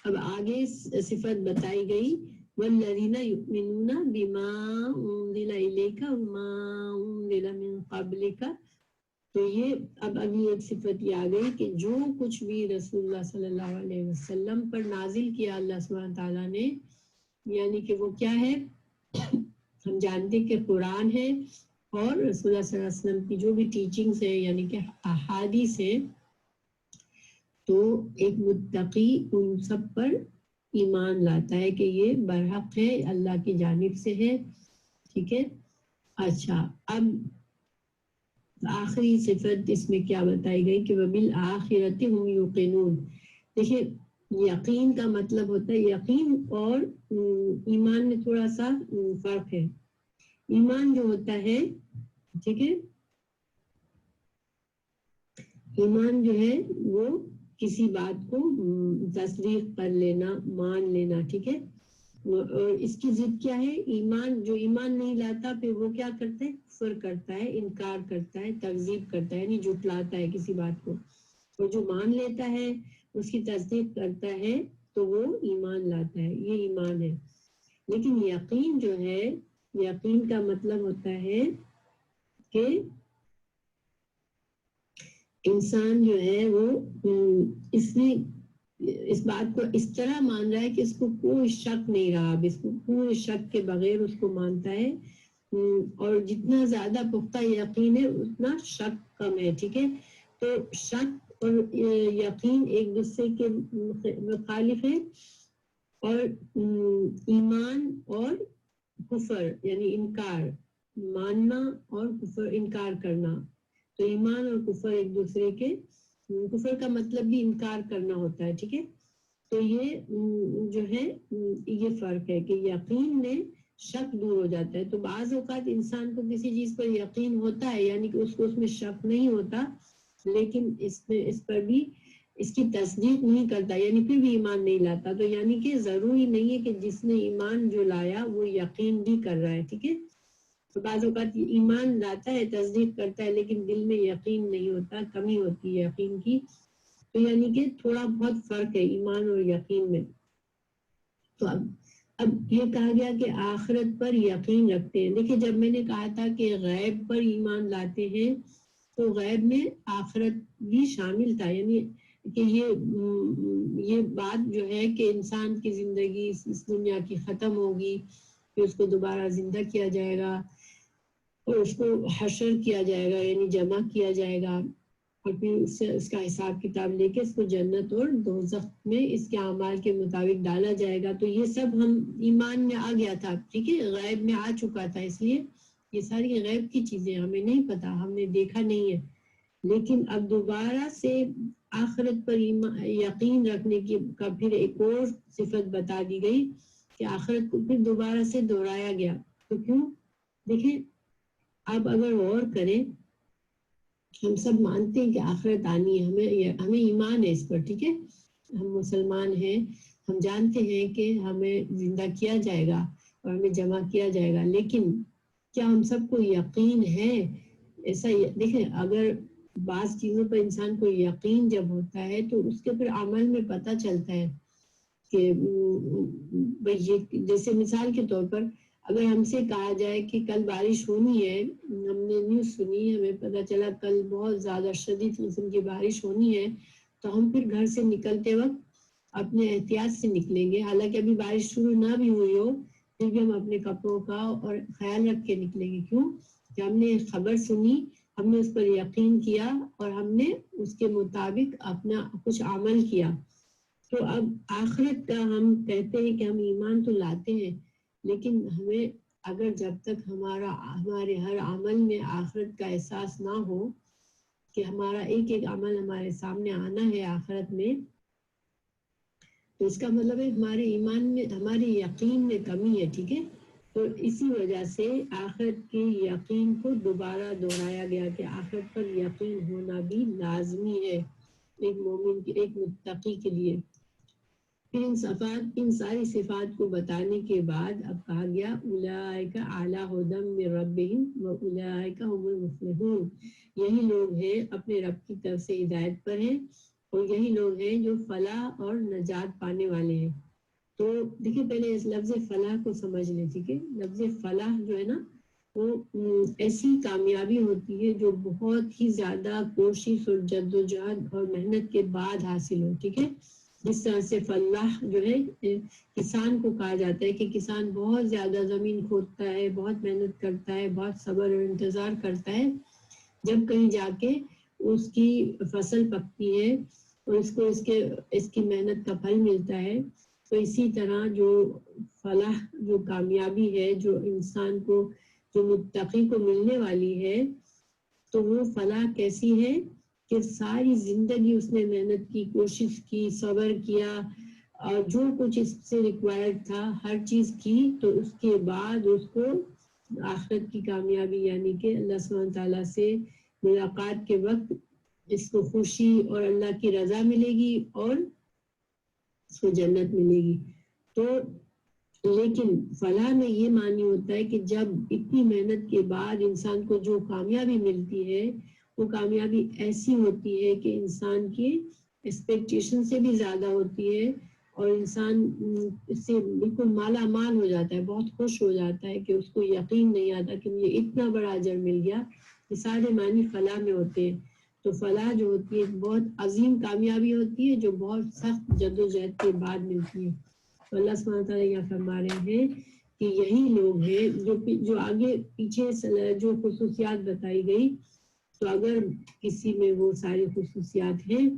اب آگے صفت بتائی گئی والذین یؤمنون بما انزل الیک وما انزل من قبلک، تو یہ اب اگلی ایک صفت یہ آ گئی کہ جو کچھ بھی رسول اللہ صلی اللہ علیہ وسلم پر نازل کیا اللہ سبحانہ تعالیٰ نے، یعنی کہ وہ کیا ہے، ہم جانتے کہ قرآن ہے اور رسول اللہ صلی اللہ علیہ وسلم کی جو بھی ٹیچنگز ہے یعنی کہ احادیث ہے، تو ایک متقی ان سب پر ایمان لاتا ہے کہ یہ برحق ہے، اللہ کی جانب سے ہے، ٹھیک ہے۔ اچھا، اب آخری صفت اس میں کیا بتائی گئی کہ وبالآخرۃ ہم یوقنون۔ دیکھیں یقین کا مطلب ہوتا ہے یقین اور ایمان میں تھوڑا سا فرق ہے۔ ایمان جو ہوتا ہے، ٹھیک ہے، ایمان جو ہے وہ کسی بات کو تصدیق کر لینا، مان لینا، ٹھیک ہے، اور اس کی ضد کیا ہے؟ ایمان. جو ایمان نہیں لاتا پھر وہ کیا کرتا ہے؟ کفر کرتا ہے، انکار کرتا ہے، تکذیب کرتا ہے، یعنی جھٹلاتا ہے کسی بات کو. اور جو مان لیتا ہے، اس کی تصدیق کرتا ہے، تو وہ ایمان لاتا ہے. یہ ایمان ہے. لیکن یقین جو ہے، یقین کا مطلب ہوتا ہے کہ انسان جو ہے وہ اس نے اس بات کو اس طرح مان رہا ہے کہ اس کو کوئی شک نہیں رہا. اب اس کو کوئی شک کے بغیر اس کو مانتا ہے. اور جتنا زیادہ پختہ یقین ہے اتنا شک کم ہے. ٹھیک ہے. تو شک اور یقین ایک دوسرے کے مخالف ہے. اور ایمان اور کفر یعنی انکار، ماننا اور کفر انکار کرنا. تو ایمان اور کفر ایک دوسرے کے، کفر کا مطلب بھی انکار کرنا ہوتا ہے. ٹھیک ہے. تو یہ جو ہے یہ فرق ہے کہ یقین میں شک دور ہو جاتا ہے. تو بعض اوقات انسان کو کسی چیز پر یقین ہوتا ہے، یعنی کہ اس کو اس میں شک نہیں ہوتا، لیکن اس پر بھی اس کی تصدیق نہیں کرتا، یعنی پھر بھی ایمان نہیں لاتا. تو یعنی کہ ضروری نہیں ہے کہ جس نے ایمان جو لایا وہ یقین بھی کر رہا ہے. ٹھیک ہے. تو بعض اوقات ایمان لاتا ہے، تصدیق کرتا ہے، لیکن دل میں یقین نہیں ہوتا، کمی ہوتی ہے یقین کی. تو یعنی کہ تھوڑا بہت فرق ہے ایمان اور یقین میں. تو اب یہ کہا گیا کہ آخرت پر یقین رکھتے ہیں. دیکھیں جب میں نے کہا تھا کہ غیب پر ایمان لاتے ہیں، تو غیب میں آخرت بھی شامل تھا. یعنی کہ یہ بات جو ہے کہ انسان کی زندگی اس دنیا کی ختم ہوگی، پھر اس کو دوبارہ زندہ کیا جائے گا اور اس کو حشر کیا جائے گا، یعنی جمع کیا جائے گا، اور پھر اس کا حساب کتاب لے کے اس کو جنت اور دوزخ میں اس کے اعمال کے مطابق ڈالا جائے گا. تو یہ سب ہم ایمان میں آ گیا تھا. ٹھیک ہے. غیب میں آ چکا تھا. اس لیے یہ ساری غیب کی چیزیں ہمیں نہیں پتا، ہم نے دیکھا نہیں ہے. لیکن اب دوبارہ سے آخرت پر یقین رکھنے کی کا پھر ایک اور صفت بتا دی گئی کہ آخرت کو پھر دوبارہ سے دہرایا گیا. تو کیوں؟ دیکھیں اب اگر غور کریں، ہم سب مانتے ہیں کہ آخرت آنی ہے، ہمیں ایمان ہے اس پر. ٹھیک ہے. ہم مسلمان ہیں، ہم جانتے ہیں کہ ہمیں زندہ کیا جائے گا اور ہمیں جمع کیا جائے گا. لیکن کیا ہم سب کو یقین ہے ایسا؟ دیکھیں اگر بعض چیزوں پر انسان کو یقین جب ہوتا ہے تو اس کے پھر عمل میں پتہ چلتا ہے کہ یہ جیسے مثال کے طور پر اگر ہم سے کہا جائے کہ کل بارش ہونی ہے، ہم نے نیوز سنی، ہمیں پتہ چلا کل بہت زیادہ شدید قسم کی بارش ہونی ہے، تو ہم پھر گھر سے نکلتے وقت اپنے احتیاط سے نکلیں گے. حالانکہ ابھی بارش شروع نہ بھی ہوئی ہو، پھر بھی ہم اپنے کپڑوں کا اور خیال رکھ کے نکلیں گے. کیوں؟ کہ ہم نے خبر سنی، ہم نے اس پر یقین کیا اور ہم نے اس کے مطابق اپنا کچھ عمل کیا. تو اب آخرت کا ہم کہتے ہیں کہ ہم ایمان تو لاتے ہیں، لیکن ہمیں اگر جب تک ہمارے ہر عمل میں آخرت کا احساس نہ ہو کہ ہمارا ایک ایک عمل ہمارے سامنے آنا ہے آخرت میں، تو اس کا مطلب ہے ہمارے ایمان میں، ہمارے یقین میں کمی ہے. ٹھیک ہے. تو اسی وجہ سے آخرت کے یقین کو دوبارہ دہرایا گیا کہ آخرت پر یقین ہونا بھی لازمی ہے ایک مومن کے، ایک متقی کے لیے. پھر ان ساری صفات کو بتانے کے بعد اب کہا گیا اولئک علی ھدی من ربہم واولئک ھم المفلحون. یہی لوگ ہیں اپنے رب کی طرف سے ہدایت پر ہیں، اور یہی لوگ ہیں جو فلاح اور نجات پانے والے ہیں. تو دیکھیں پہلے اس لفظ فلاح کو سمجھ لیں. ٹھیک ہے. لفظ فلاح جو ہے نا وہ ایسی کامیابی ہوتی ہے جو بہت ہی زیادہ کوشش اور جدوجہد اور محنت کے بعد حاصل ہو. ٹھیک ہے. جس طرح سے فلاح جو ہے کسان کو کہا جاتا ہے کہ کسان بہت زیادہ زمین کھودتا ہے، بہت محنت کرتا ہے، بہت صبر اور انتظار کرتا ہے، جب کہیں جا کے اس کی فصل پکتی ہے اور اس کی محنت کا پھل ملتا ہے. تو اسی طرح جو فلاح، جو کامیابی ہے، جو انسان کو، جو متقی کو ملنے والی ہے، تو وہ فلاح کیسی ہے کہ ساری زندگی اس نے محنت کی، کوشش کی، صبر کیا، اور جو کچھ اس سے ریکوائرڈ تھا ہر چیز کی، تو اس کے بعد اس کو آخرت کی کامیابی یعنی کہ اللہ سبحانہ تعالیٰ سے ملاقات کے وقت اس کو خوشی اور اللہ کی رضا ملے گی اور اس کو جنت ملے گی. تو لیکن فلاح میں یہ معنی ہوتا ہے کہ جب اتنی محنت کے بعد انسان کو جو کامیابی ملتی ہے وہ کامیابی ایسی ہوتی ہے کہ انسان کی ایکسپیکٹیشن سے بھی زیادہ ہوتی ہے اور انسان اس سے بالکل مالا مال ہو جاتا ہے، بہت خوش ہو جاتا ہے کہ اس کو یقین نہیں آتا کہ مجھے اتنا بڑا اجر مل گیا۔ یہ سارے معنی فلاح میں ہوتے ہیں۔ تو فلاح جو ہوتی ہے بہت عظیم کامیابی ہوتی ہے جو بہت سخت جدوجہد کے بعد ملتی ہے۔ تو اللہ سبحانہ تعالیٰ یہاں فرما رہے ہیں کہ یہی لوگ ہیں جو آگے پیچھے جو خصوصیات بتائی گئی، تو اگر کسی میں وہ ساری خصوصیات ہیں،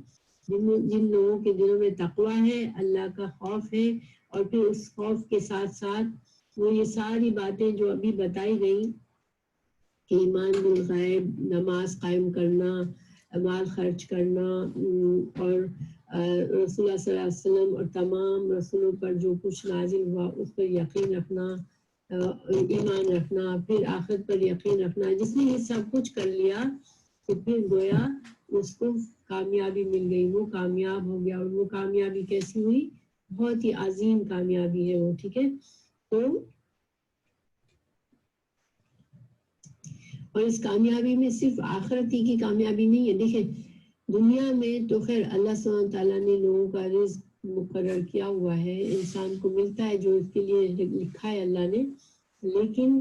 جن لوگوں کے دلوں میں تقویٰ ہے، اللہ کا خوف ہے، اور پھر اس خوف کے ساتھ ساتھ وہ یہ ساری باتیں جو ابھی بتائی گئی کہ ایمان بالغیب، نماز قائم کرنا، مال خرچ کرنا، اور رسول اللہ صلی اللہ علیہ وسلم اور تمام رسولوں پر جو کچھ نازل ہوا اس پر یقین رکھنا، ایمان رکھنا، پھر آخرت پر یقین رکھنا، جس نے یہ سب کچھ کر لیا تو پھر گویا اس کو کامیابی مل گئی، وہ کامیاب ہو گیا۔ اور وہ کامیابی کیسی ہوئی؟ بہت ہی عظیم کامیابی ہے وہ، ٹھیک ہے۔ تو اور اس کامیابی میں صرف آخرتی کی کامیابی نہیں ہے، دیکھیں دنیا میں تو خیر اللہ سبحانہ تعالیٰ نے لوگوں کا رزق مقرر کیا ہوا ہے، انسان کو ملتا ہے جو اس کے لیے لکھا ہے اللہ نے، لیکن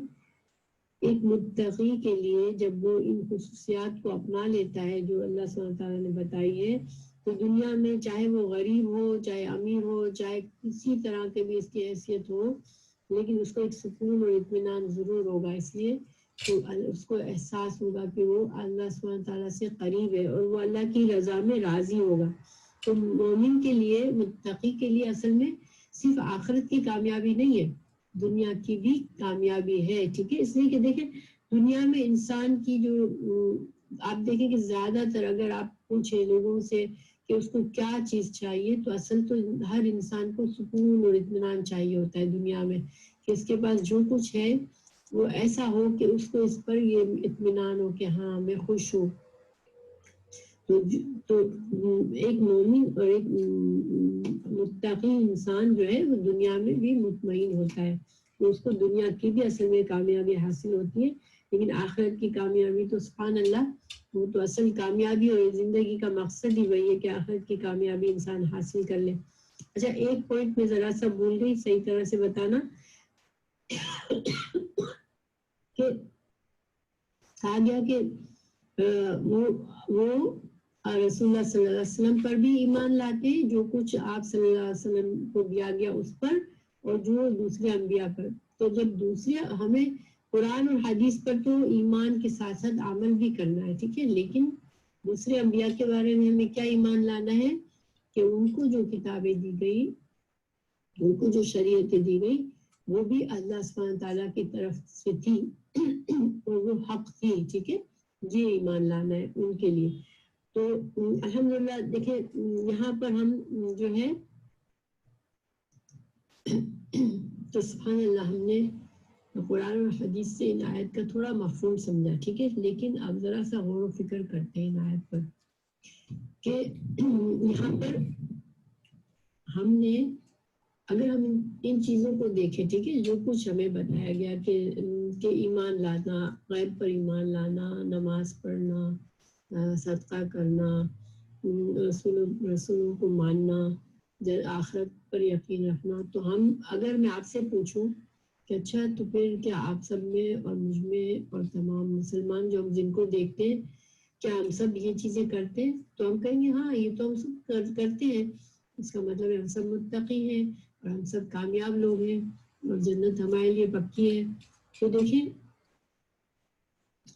ایک متقی کے لیے جب وہ ان خصوصیات کو اپنا لیتا ہے جو اللہ سبحانہ تعالیٰ نے بتائی ہے، تو دنیا میں چاہے وہ غریب ہو، چاہے امیر ہو، چاہے کسی طرح کے بھی اس کی حیثیت ہو، لیکن اس کو ایک سکون اور اطمینان ضرور ہوگا، اس لیے تو اس کو احساس ہوگا کہ وہ اللہ سبحانہ تعالیٰ سے قریب ہے اور وہ اللہ کی رضا میں راضی ہوگا۔ تو مومن کے لیے، متقی کے لیے اصل میں صرف آخرت کی کامیابی نہیں ہے، دنیا کی بھی کامیابی ہے، ٹھیک ہے۔ اس لیے کہ دیکھیں دنیا میں انسان کی جو آپ دیکھیں کہ زیادہ تر اگر آپ پوچھیں لوگوں سے کہ اس کو کیا چیز چاہیے، تو اصل تو ہر انسان کو سکون اور اطمینان چاہیے ہوتا ہے دنیا میں، کہ اس کے پاس جو کچھ ہے وہ ایسا ہو کہ اس کو اس پر یہ اطمینان ہو کہ ہاں میں خوش ہوں۔ تو ایک مومن اور ایک متقی انسان جو ہے وہ دنیا میں بھی مطمئن ہوتا ہے، تو اس کو دنیا کی بھی اصل میں کامیابی حاصل ہوتی ہے، لیکن آخرت کی کامیابی تو سبحان اللہ وہ تو اصل کامیابی اور زندگی کا مقصد ہی وہی ہے کہ آخرت کی کامیابی انسان حاصل کر لے۔ اچھا ایک پوائنٹ میں ذرا سا بھول گئی، صحیح طرح سے بتانا کہ کہا گیا کہ وہ رسول اللہ صلی اللہ علیہ وسلم پر بھی ایمان لاتے ہیں، جو کچھ آپ صلی اللہ علیہ وسلم کو دیا گیا اس پر، اور جو دوسرے انبیاء پر۔ تو جب دوسرے ہمیں قرآن اور حدیث پر تو ایمان کے ساتھ ساتھ عمل بھی کرنا ہے، ٹھیک ہے، لیکن دوسرے انبیاء کے بارے میں ہمیں کیا ایمان لانا ہے کہ ان کو جو کتابیں دی گئی، ان کو جو شریعتیں دی گئی وہ بھی اللہ سبحانہ تعالیٰ کی طرف سے تھی اور وہ حق تھی، ٹھیک ہے، یہ ایمان لانا ہے ان کے لیے۔ تو الحمدللہ دیکھیں یہاں پر ہم جو ہے تو سبحان اللہ ہم نے قرآن اور حدیث سے ان آیت کا تھوڑا مفہوم سمجھا، ٹھیک ہے، لیکن اب ذرا سا غور و فکر کرتے ہیں ان آیت پر کہ یہاں پر ہم نے اگر ہم ان چیزوں کو دیکھیں، ٹھیک ہے، جو کچھ ہمیں بتایا گیا کہ ایمان لانا، غیب پر ایمان لانا، نماز پڑھنا، صدقہ کرنا، رسولوں کو ماننا، آخرت پر یقین رکھنا، تو ہم اگر میں آپ سے پوچھوں کہ اچھا تو پھر کیا آپ سب میں اور مجھ میں اور تمام مسلمان جو ہم جن کو دیکھتے ہیں کیا ہم سب یہ چیزیں کرتے ہیں؟ تو ہم کہیں گے ہاں یہ تو ہم سب کرتے ہیں، اس کا مطلب ہے ہم سب متقی ہیں اور ہم سب کامیاب لوگ ہیں اور جنت ہمارے لیے پکی ہے۔ تو دیکھیں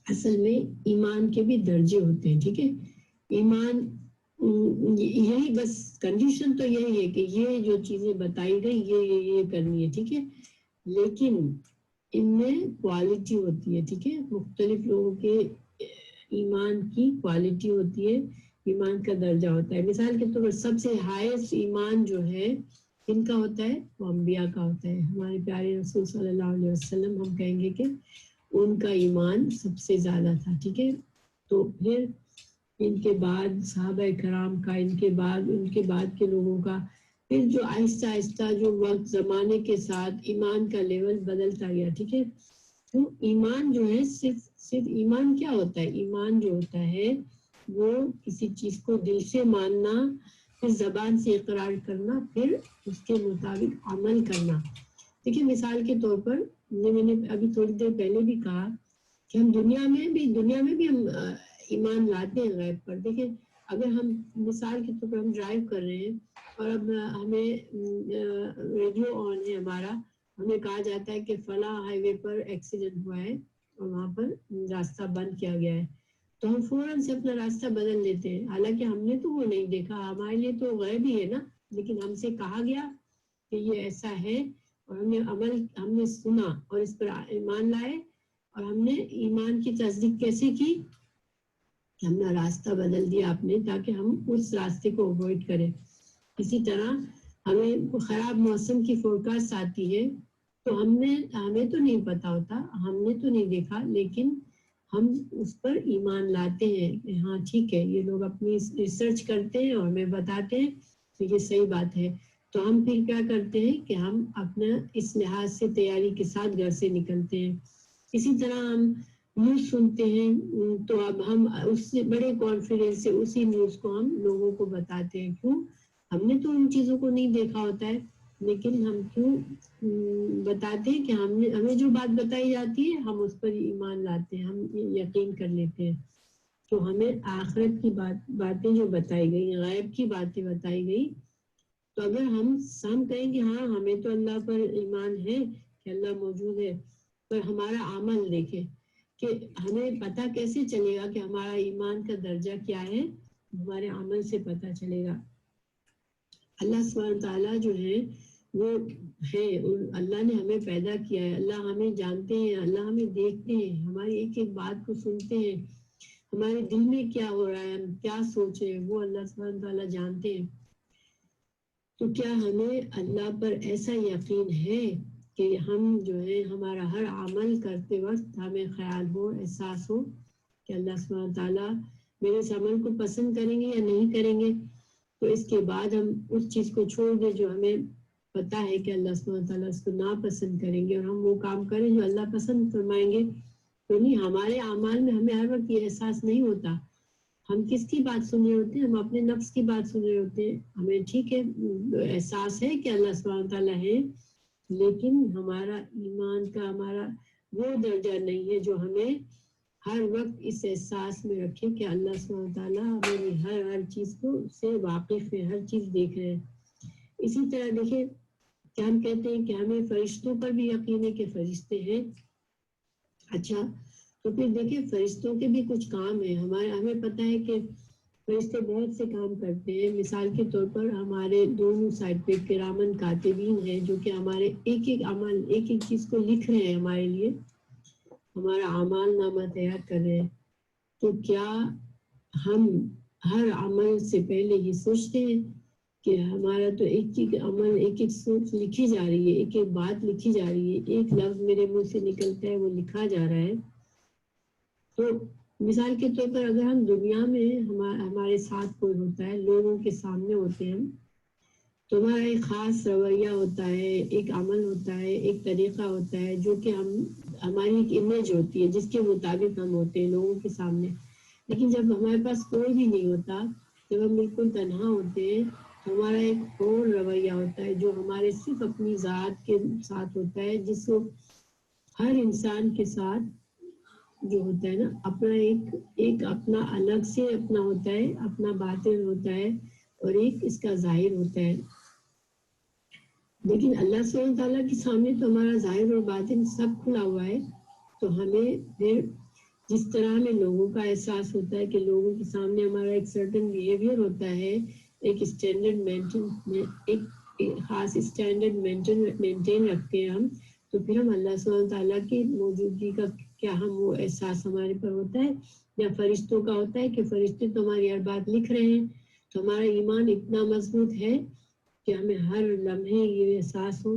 اصل میں ایمان کے بھی درجے ہوتے ہیں، ٹھیک ہے، ایمان یہی بس کنڈیشن تو یہی ہے کہ یہ جو چیزیں بتائی گئی یہ کرنی ہے، ٹھیک ہے، لیکن ان میں کوالٹی ہوتی ہے، ٹھیک ہے، مختلف لوگوں کے ایمان کی کوالٹی ہوتی ہے، ایمان کا درجہ ہوتا ہے۔ مثال کے طور پر سب سے ہائیسٹ ایمان جو ہے ان کا ہوتا ہے وہ انبیاء کا ہوتا ہے، ہمارے پیارے رسول صلی اللہ علیہ وسلم، ہم کہیں گے کہ ان کا ایمان سب سے زیادہ تھا، ٹھیک ہے، تو پھر ان کے بعد صحابہ کرام کا، ان کے بعد کے لوگوں کا، پھر جو آہستہ آہستہ جو وقت زمانے کے ساتھ ایمان کا لیول بدلتا گیا. ٹھیک ہے. تو ایمان جو ہے صرف ایمان کیا ہوتا ہے؟ ایمان جو ہوتا ہے وہ کسی چیز کو دل سے ماننا، پھر زبان سے اقرار کرنا، پھر اس کے مطابق عمل کرنا. دیکھیں مثال کے طور پر میں نے ابھی تھوڑی دیر پہلے بھی کہا کہ ہم دنیا میں بھی ہم ایمان لاتے ہیں غیب پر. دیکھیں اگر ہم مثال کے طور پر ہم ڈرائیو کر رہے ہیں اور اب ہمیں ریڈیو آن ہے ہمارا، ہمیں کہا جاتا ہے کہ فلاں ہائی وے پر ایکسیڈنٹ ہوا ہے اور وہاں پر راستہ بند کیا گیا ہے، تو ہم فوراً سے اپنا راستہ بدل لیتے ہیں. حالانکہ ہم نے تو وہ نہیں دیکھا، ہمارے لیے تو غیب ہی ہے نا، لیکن ہم سے کہا گیا کہ یہ ایسا ہے اور ہم نے سنا اور اس پر ایمان لائے. اور ہم نے ایمان کی تصدیق کیسے کی؟ کہ ہم نے راستہ بدل دیا اپنے، تاکہ ہم اس راستے کو اوائڈ کریں. اسی طرح ہمیں خراب موسم کی فورکاسٹ آتی ہے تو ہمیں تو نہیں پتا ہوتا، ہم نے تو نہیں دیکھا، لیکن ہم اس پر ایمان لاتے ہیں کہ ہاں ٹھیک ہے، یہ لوگ اپنی ریسرچ کرتے ہیں اور ہمیں بتاتے ہیں تو یہ صحیح بات ہے. تو ہم پھر کیا کرتے ہیں کہ ہم اپنا اس لحاظ سے تیاری کے ساتھ گھر سے نکلتے ہیں. اسی طرح ہم نیوز سنتے ہیں تو اب ہم اس سے بڑے کانفیڈنس سے اسی نیوز کو ہم لوگوں کو بتاتے ہیں. کیوں؟ ہم نے تو ان چیزوں کو نہیں دیکھا ہوتا ہے، لیکن ہم کیوں بتاتے ہیں کہ ہمیں جو بات بتائی جاتی ہے ہم اس پر ایمان لاتے ہیں، ہم یقین کر لیتے ہیں. تو ہمیں آخرت کی باتیں جو بتائی گئی، غیب کی باتیں بتائی گئی، تو اگر ہم کہیں گے ہاں ہمیں تو اللہ پر ایمان ہے کہ اللہ موجود ہے، پر ہمارا عمل دیکھیں کہ ہمیں پتہ کیسے چلے گا کہ ہمارا ایمان کا درجہ کیا ہے؟ ہمارے عمل سے پتہ چلے گا. اللہ سبحانہ تعالیٰ جو ہے وہ ہے، اللہ نے ہمیں پیدا کیا ہے، اللہ ہمیں جانتے ہیں، اللہ ہمیں دیکھتے ہیں، ہماری ایک ایک بات کو سنتے ہیں، ہمارے دل میں کیا ہو رہا ہے، ہم کیا سوچے، وہ اللہ سبحانہ تعالیٰ جانتے ہیں. تو کیا ہمیں اللہ پر ایسا یقین ہے کہ ہم جو ہے ہمارا ہر عمل کرتے وقت ہمیں خیال ہو، احساس ہو کہ اللہ سبحانہ تعالیٰ میرے اس عمل کو پسند کریں گے یا نہیں کریں گے؟ تو اس کے بعد ہم اس چیز کو چھوڑ دیں جو ہمیں پتا ہے کہ اللہ سبحانہ تعالیٰ اس کو ناپسند کریں گے، اور ہم وہ کام کریں جو اللہ پسند فرمائیں گے. تو نہیں، ہمارے اعمال میں ہمیں ہر وقت یہ احساس نہیں ہوتا. ہم کس کی بات سن رہے ہوتے ہیں؟ ہم اپنے نفس کی بات سن رہے ہوتے ہیں. ہمیں ٹھیک ہے احساس ہے کہ اللہ سبحانہ تعالیٰ ہے، لیکن ہمارا ایمان کا ہمارا وہ درجہ نہیں ہے جو ہمیں ہر وقت اس احساس میں رکھے کہ اللہ سبحانہ تعالیٰ ہماری ہر چیز کو سے واقف ہے، ہر چیز دیکھ رہے ہیں. اسی طرح دیکھیں کہ ہم کہتے ہیں کہ ہمیں فرشتوں پر بھی یقین ہے کہ فرشتے ہیں. اچھا، تو پھر دیکھیں فرشتوں کے بھی کچھ کام ہیں. ہمیں پتہ ہے کہ فرشتے بہت سے کام کرتے ہیں. مثال کے طور پر ہمارے دونوں سائڈ پہ کرامن کاتبین ہیں جو کہ ہمارے ایک ایک عمل، ایک ایک چیز کو لکھ رہے ہیں، ہمارے لیے ہمارا اعمال نامہ تیار کر رہے ہیں. تو کیا ہم ہر عمل سے پہلے یہ سوچتے ہیں کہ ہمارا تو ایک ایک عمل، ایک ایک سوچ لکھی جا رہی ہے، ایک ایک بات لکھی جا رہی ہے، ایک لفظ میرے منہ سے نکلتا ہے وہ لکھا جا رہا ہے. تو مثال کے طور پر اگر ہم دنیا میں ہمارے ساتھ کوئی ہوتا ہے، لوگوں کے سامنے ہوتے ہیں، تو ہمارا ایک خاص رویہ ہوتا ہے، ایک عمل ہوتا ہے، ایک طریقہ ہوتا ہے جو کہ ہماری ایک امیج ہوتی ہے جس کے مطابق ہم ہوتے ہیں لوگوں کے سامنے. لیکن جب ہمارے پاس کوئی بھی نہیں ہوتا، جب ہم بالکل تنہا ہوتے ہیں، تو ہمارا ایک اور رویہ ہوتا ہے جو ہمارے صرف اپنی ذات کے ساتھ ہوتا ہے، جس کو ہر انسان کے ساتھ جو ہوتا ہے نا اپنا ایک اپنا الگ سے اپنا ہوتا ہے، اپنا باطن ہوتا ہے اور ایک اس کا ظاہر ہوتا ہے. لیکن اللہ سبحانہ تعالیٰ کے سامنے تو ہمارا ظاہر اور باطن سب کھلا ہوا ہے. تو ہمیں پھر جس طرح ہمیں لوگوں کا احساس ہوتا ہے کہ لوگوں کے سامنے ہمارا ایک سرٹن بیہیویئر ہوتا ہے، ایک اسٹینڈرڈ ایک خاص اسٹینڈرڈ مینٹین رکھتے ہیں ہم، تو پھر ہم اللہ سبحانہ تعالیٰ کی موجودگی کا کیا وہ احساس ہمارے پر ہوتا ہے؟ یا فرشتوں کا ہوتا ہے کہ فرشتے تو ہماری ہر بات لکھ رہے ہیں؟ تو ہمارا ایمان اتنا مضبوط ہے کہ ہمیں ہر لمحے یہ احساس ہو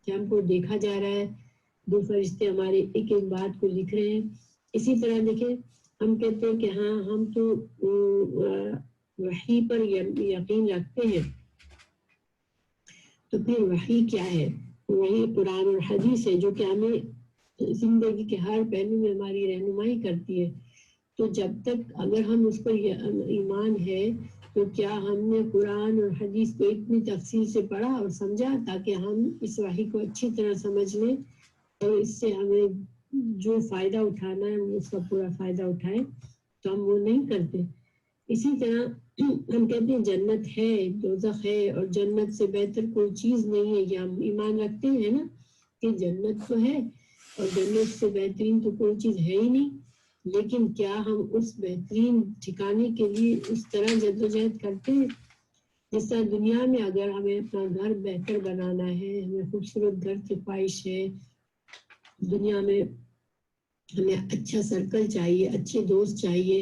کہ ہم کو دیکھا جا رہا ہے، دو فرشتے ہماری ایک ایک بات کو لکھ رہے ہیں. اسی طرح دیکھیں ہم کہتے ہیں کہ ہاں ہم تو وحی پر یقین رکھتے ہیں، تو پھر وحی کیا ہے؟ وہی قرآن اور حدیث ہے جو کہ ہمیں زندگی کے ہر پہلو میں ہماری رہنمائی کرتی ہے. تو جب تک اگر ہم اس پر ایمان ہے تو کیا ہم نے قرآن اور حدیث کو اتنی تفصیل سے پڑھا اور سمجھا تاکہ ہم اس وحی کو اچھی طرح سمجھ لیں اور اس سے ہمیں جو فائدہ اٹھانا ہے اس کا پورا فائدہ اٹھائیں؟ تو ہم وہ نہیں کرتے. اسی طرح ہم کہتے ہیں جنت ہے، دوزخ ہے، اور جنت سے بہتر کوئی چیز نہیں ہے. یہ ہم ایمان رکھتے ہیں نا کہ جنت تو ہے اور جنت سے بہترین تو کوئی چیز ہے ہی نہیں. لیکن کیا ہم اس بہترین ٹھکانے کے لیے اس طرح جدوجہد کرتے ہیں؟ جس طرح دنیا میں اگر ہمیں اپنا گھر بہتر بنانا ہے، ہمیں خوبصورت گھر کی خواہش ہے، دنیا میں ہمیں اچھا سرکل چاہیے، اچھے دوست چاہیے،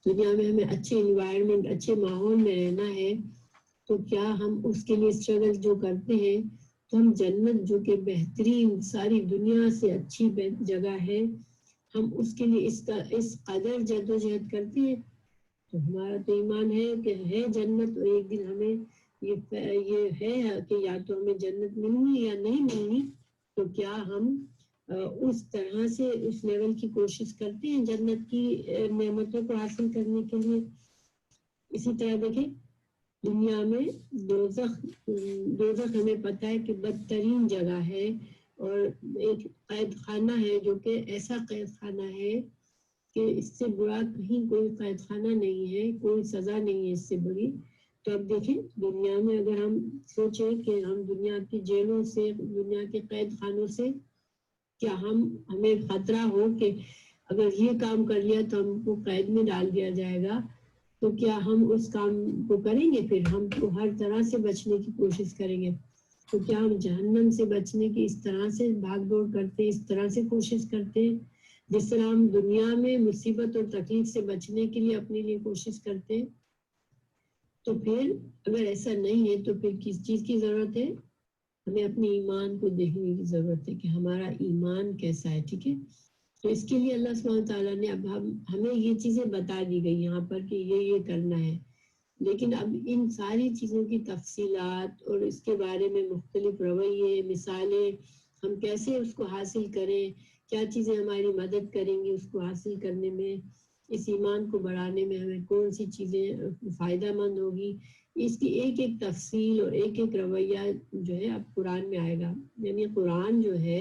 دنیا میں ہمیں اچھے انوائرمنٹ، اچھے ماحول میں رہنا ہے، تو کیا ہم اس کے لیے اسٹرگل جو کرتے ہیں تو ہم جنت جو کہ بہترین ساری دنیا سے اچھی جگہ ہے، ہم اس کے لیے اس قدر جدوجہد کرتے ہیں؟ تو ہمارا تو ایمان ہے کہ ہے جنت، اور ایک دن ہمیں یہ ہے کہ یا تو ہمیں جنت ملنی یا نہیں ملنی. تو کیا ہم اس طرح سے اس لیول کی کوشش کرتے ہیں جنت کی نعمتوں کو حاصل کرنے کے لیے؟ اسی طرح دیکھیں دنیا میں دوزخ ہمیں پتہ ہے کہ بدترین جگہ ہے اور ایک قید خانہ ہے جو کہ ایسا قید خانہ ہے کہ اس سے برا کہیں کوئی قید خانہ نہیں ہے، کوئی سزا نہیں ہے اس سے بری. تو اب دیکھیں دنیا میں اگر ہم سوچیں کہ ہم دنیا کی جیلوں سے، دنیا کے قید خانوں سے کیا ہمیں خطرہ ہو کہ اگر یہ کام کر لیا تو ہم کو قید میں ڈال دیا جائے گا، تو کیا ہم اس کام کو کریں گے؟ پھر ہم کو ہر طرح سے بچنے کی کوشش کریں گے. تو کیا ہم جہنم سے بچنے کی اس طرح سے بھاگ دوڑ کرتے ہیں، اس طرح سے کوشش کرتے ہیں جس طرح ہم دنیا میں مصیبت اور تکلیف سے بچنے کے لیے اپنے لیے کوشش کرتے ہیں؟ تو پھر اگر ایسا نہیں ہے تو پھر کس چیز کی ضرورت ہے؟ ہمیں اپنے ایمان کو دیکھنے کی ضرورت ہے کہ ہمارا ایمان کیسا ہے. ٹھیک ہے، تو اس کے لیے اللہ سبحانہ تعالیٰ نے اب ہمیں یہ چیزیں بتا دی گئی یہاں پر کہ یہ کرنا ہے. لیکن اب ان ساری چیزوں کی تفصیلات اور اس کے بارے میں مختلف رویے، مثالیں، ہم کیسے اس کو حاصل کریں، کیا چیزیں ہماری مدد کریں گی اس کو حاصل کرنے میں، اس ایمان کو بڑھانے میں ہمیں کون سی چیزیں فائدہ مند ہوگی، اس کی ایک ایک تفصیل اور ایک ایک رویہ جو ہے اب قرآن میں آئے گا. یعنی قرآن جو ہے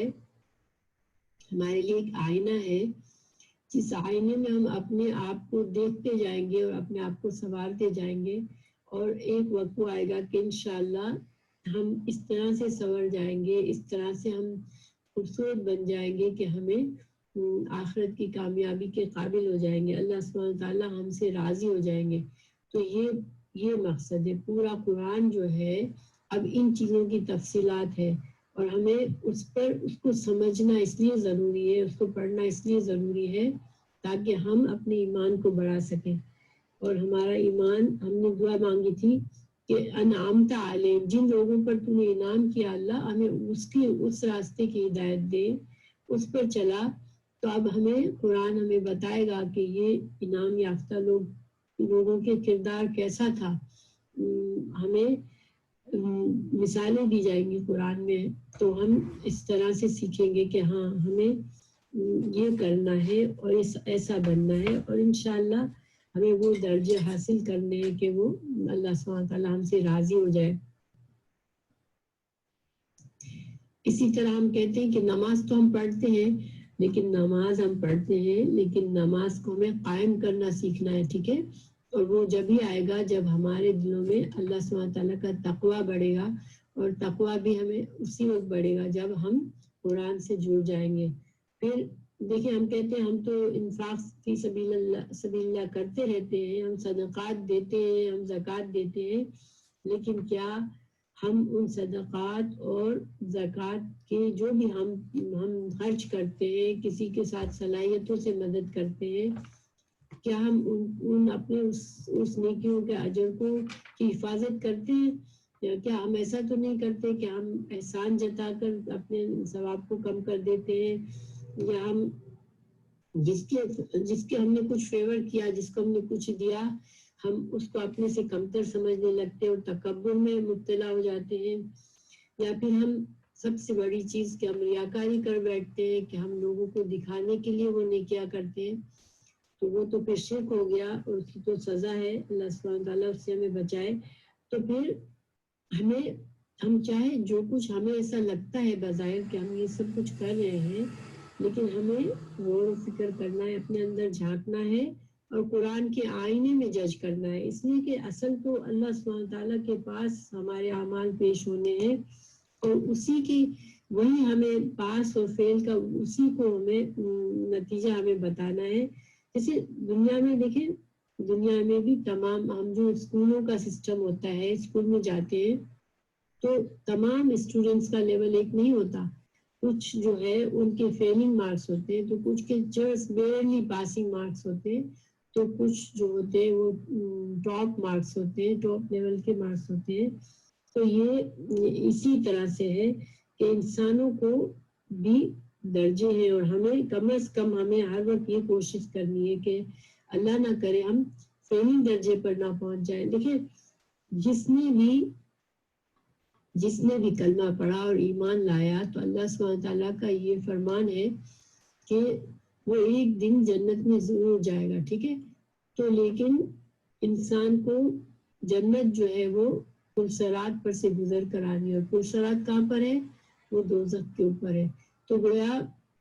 ہمارے لیے ایک آئینہ ہے جس آئینے میں ہم اپنے آپ کو دیکھتے جائیں گے اور اپنے آپ کو سنوارتے جائیں گے، اور ایک وقت آئے گا کہ انشاءاللہ ہم اس طرح سے سنور جائیں گے، اس طرح سے ہم خوبصورت بن جائیں گے کہ ہمیں آخرت کی کامیابی کے قابل ہو جائیں گے، اللہ سبحانہ تعالیٰ ہم سے راضی ہو جائیں گے. تو یہ مقصد ہے پورا قرآن جو ہے. اب ان چیزوں کی تفصیلات ہے اور ہمیں اس کو سمجھنا اس لیے ضروری ہے، اس کو پڑھنا اس لیے ضروری ہے تاکہ ہم اپنے ایمان کو بڑھا سکیں. اور ہمارا ایمان، ہم نے دعا مانگی تھی کہ انعامت علیہم، جن لوگوں پر تو نے انعام کیا اللہ ہمیں اس راستے کی ہدایت دے، اس پر چلا. تو اب ہمیں قرآن ہمیں بتائے گا کہ یہ انعام یافتہ لوگوں کے کردار کیسا تھا. ہمیں مثالیں دی جائیں گی قرآن میں، تو ہم اس طرح سے سیکھیں گے کہ ہاں ہمیں یہ کرنا ہے اور ایسا بننا ہے، اور انشاءاللہ ہمیں وہ درجے حاصل کرنے ہیں کہ وہ اللہ سبحانہ تعالیٰ ہم سے راضی ہو جائے. اسی طرح ہم کہتے ہیں کہ نماز تو ہم پڑھتے ہیں، لیکن نماز ہم پڑھتے ہیں لیکن نماز کو ہمیں قائم کرنا سیکھنا ہے. ٹھیک ہے، اور وہ جب ہی آئے گا جب ہمارے دلوں میں اللہ سبحانہ تعالیٰ کا تقویٰ بڑھے گا، اور تقویٰ بھی ہمیں اسی وقت بڑھے گا جب ہم قرآن سے جڑ جائیں گے. پھر دیکھیں ہم کہتے ہیں ہم تو انفاق فی سبیل اللہ کرتے رہتے ہیں، ہم صدقات دیتے ہیں، ہم زکوٰۃ دیتے ہیں، لیکن کیا ہم ان صدقات اور زکوٰۃ کے جو بھی ہم خرچ کرتے ہیں، کسی کے ساتھ صلاحیتوں سے مدد کرتے ہیں، کیا ہم ان اپنے اس نیکیوں کے اجر کی حفاظت کرتے ہیں؟ کیا ہم ایسا تو نہیں کرتے کہ ہم احسان جتا کر اپنے ثواب کو کم کر دیتے ہیں، یا ہم جس کے ہم نے کچھ فیور کیا، جس کو ہم نے کچھ دیا، ہم اس کو اپنے سے کمتر سمجھنے لگتے اور تکبر میں مبتلا ہو جاتے ہیں. یا پھر ہم سب سے بڑی چیز کہ ہم ریاکاری کر بیٹھتے ہیں کہ ہم لوگوں کو دکھانے کے لیے وہ نیکیاں کرتے ہیں، تو وہ تو پھر شرک ہو گیا اور اس کی تو سزا ہے، اللہ سبحانہ تعالیٰ اس سے ہمیں بچائے۔ تو پھر ہم چاہے جو کچھ ہمیں ایسا لگتا ہے بظاہر کہ ہم یہ سب کچھ کر رہے ہیں، لیکن ہمیں غور و فکر کرنا ہے، اپنے اندر جھانکنا ہے اور قرآن کے آئینے میں جج کرنا ہے، اس لیے کہ اصل تو اللہ سبحانہ تعالیٰ کے پاس ہمارے اعمال پیش ہونے ہیں اور اسی کی وہی ہمیں پاس اور فیل کا اسی کو ہمیں نتیجہ ہمیں بتانا ہے۔ جیسے دنیا میں دیکھیں، دنیا میں بھی تمام ہم جو اسکولوں کا سسٹم ہوتا ہے، اسکول میں جاتے ہیں تو تمام اسٹوڈنٹس کا لیول ایک نہیں ہوتا، کچھ جو ہے ان کے فیلنگ مارکس ہوتے ہیں، تو کچھ کے جسٹ بیئرلی پاسنگ مارکس ہوتے ہیں، تو کچھ جو ہوتے ہیں وہ ٹاپ مارکس ہوتے ہیں، ٹاپ لیول کے مارکس ہوتے ہیں۔ تو یہ اسی طرح سے ہے کہ انسانوں کو بھی درجے ہیں اور ہمیں کم از کم ہمیں ہر وقت یہ کوشش کرنی ہے کہ اللہ نہ کرے ہم فیلنگ درجے پر نہ پہنچ جائیں۔ دیکھیں جس نے بھی کلمہ پڑھا اور ایمان لایا تو اللہ سبحانہ تعالیٰ کا یہ فرمان ہے کہ وہ ایک دن جنت میں ضرور جائے گا، ٹھیک ہے؟ تو لیکن انسان کو جنت جو ہے وہ پرسرات پر سے گزر کر آنی ہے، اور پرسرات کہاں پر ہے؟ وہ دوزخ کے اوپر ہے۔ تو گویا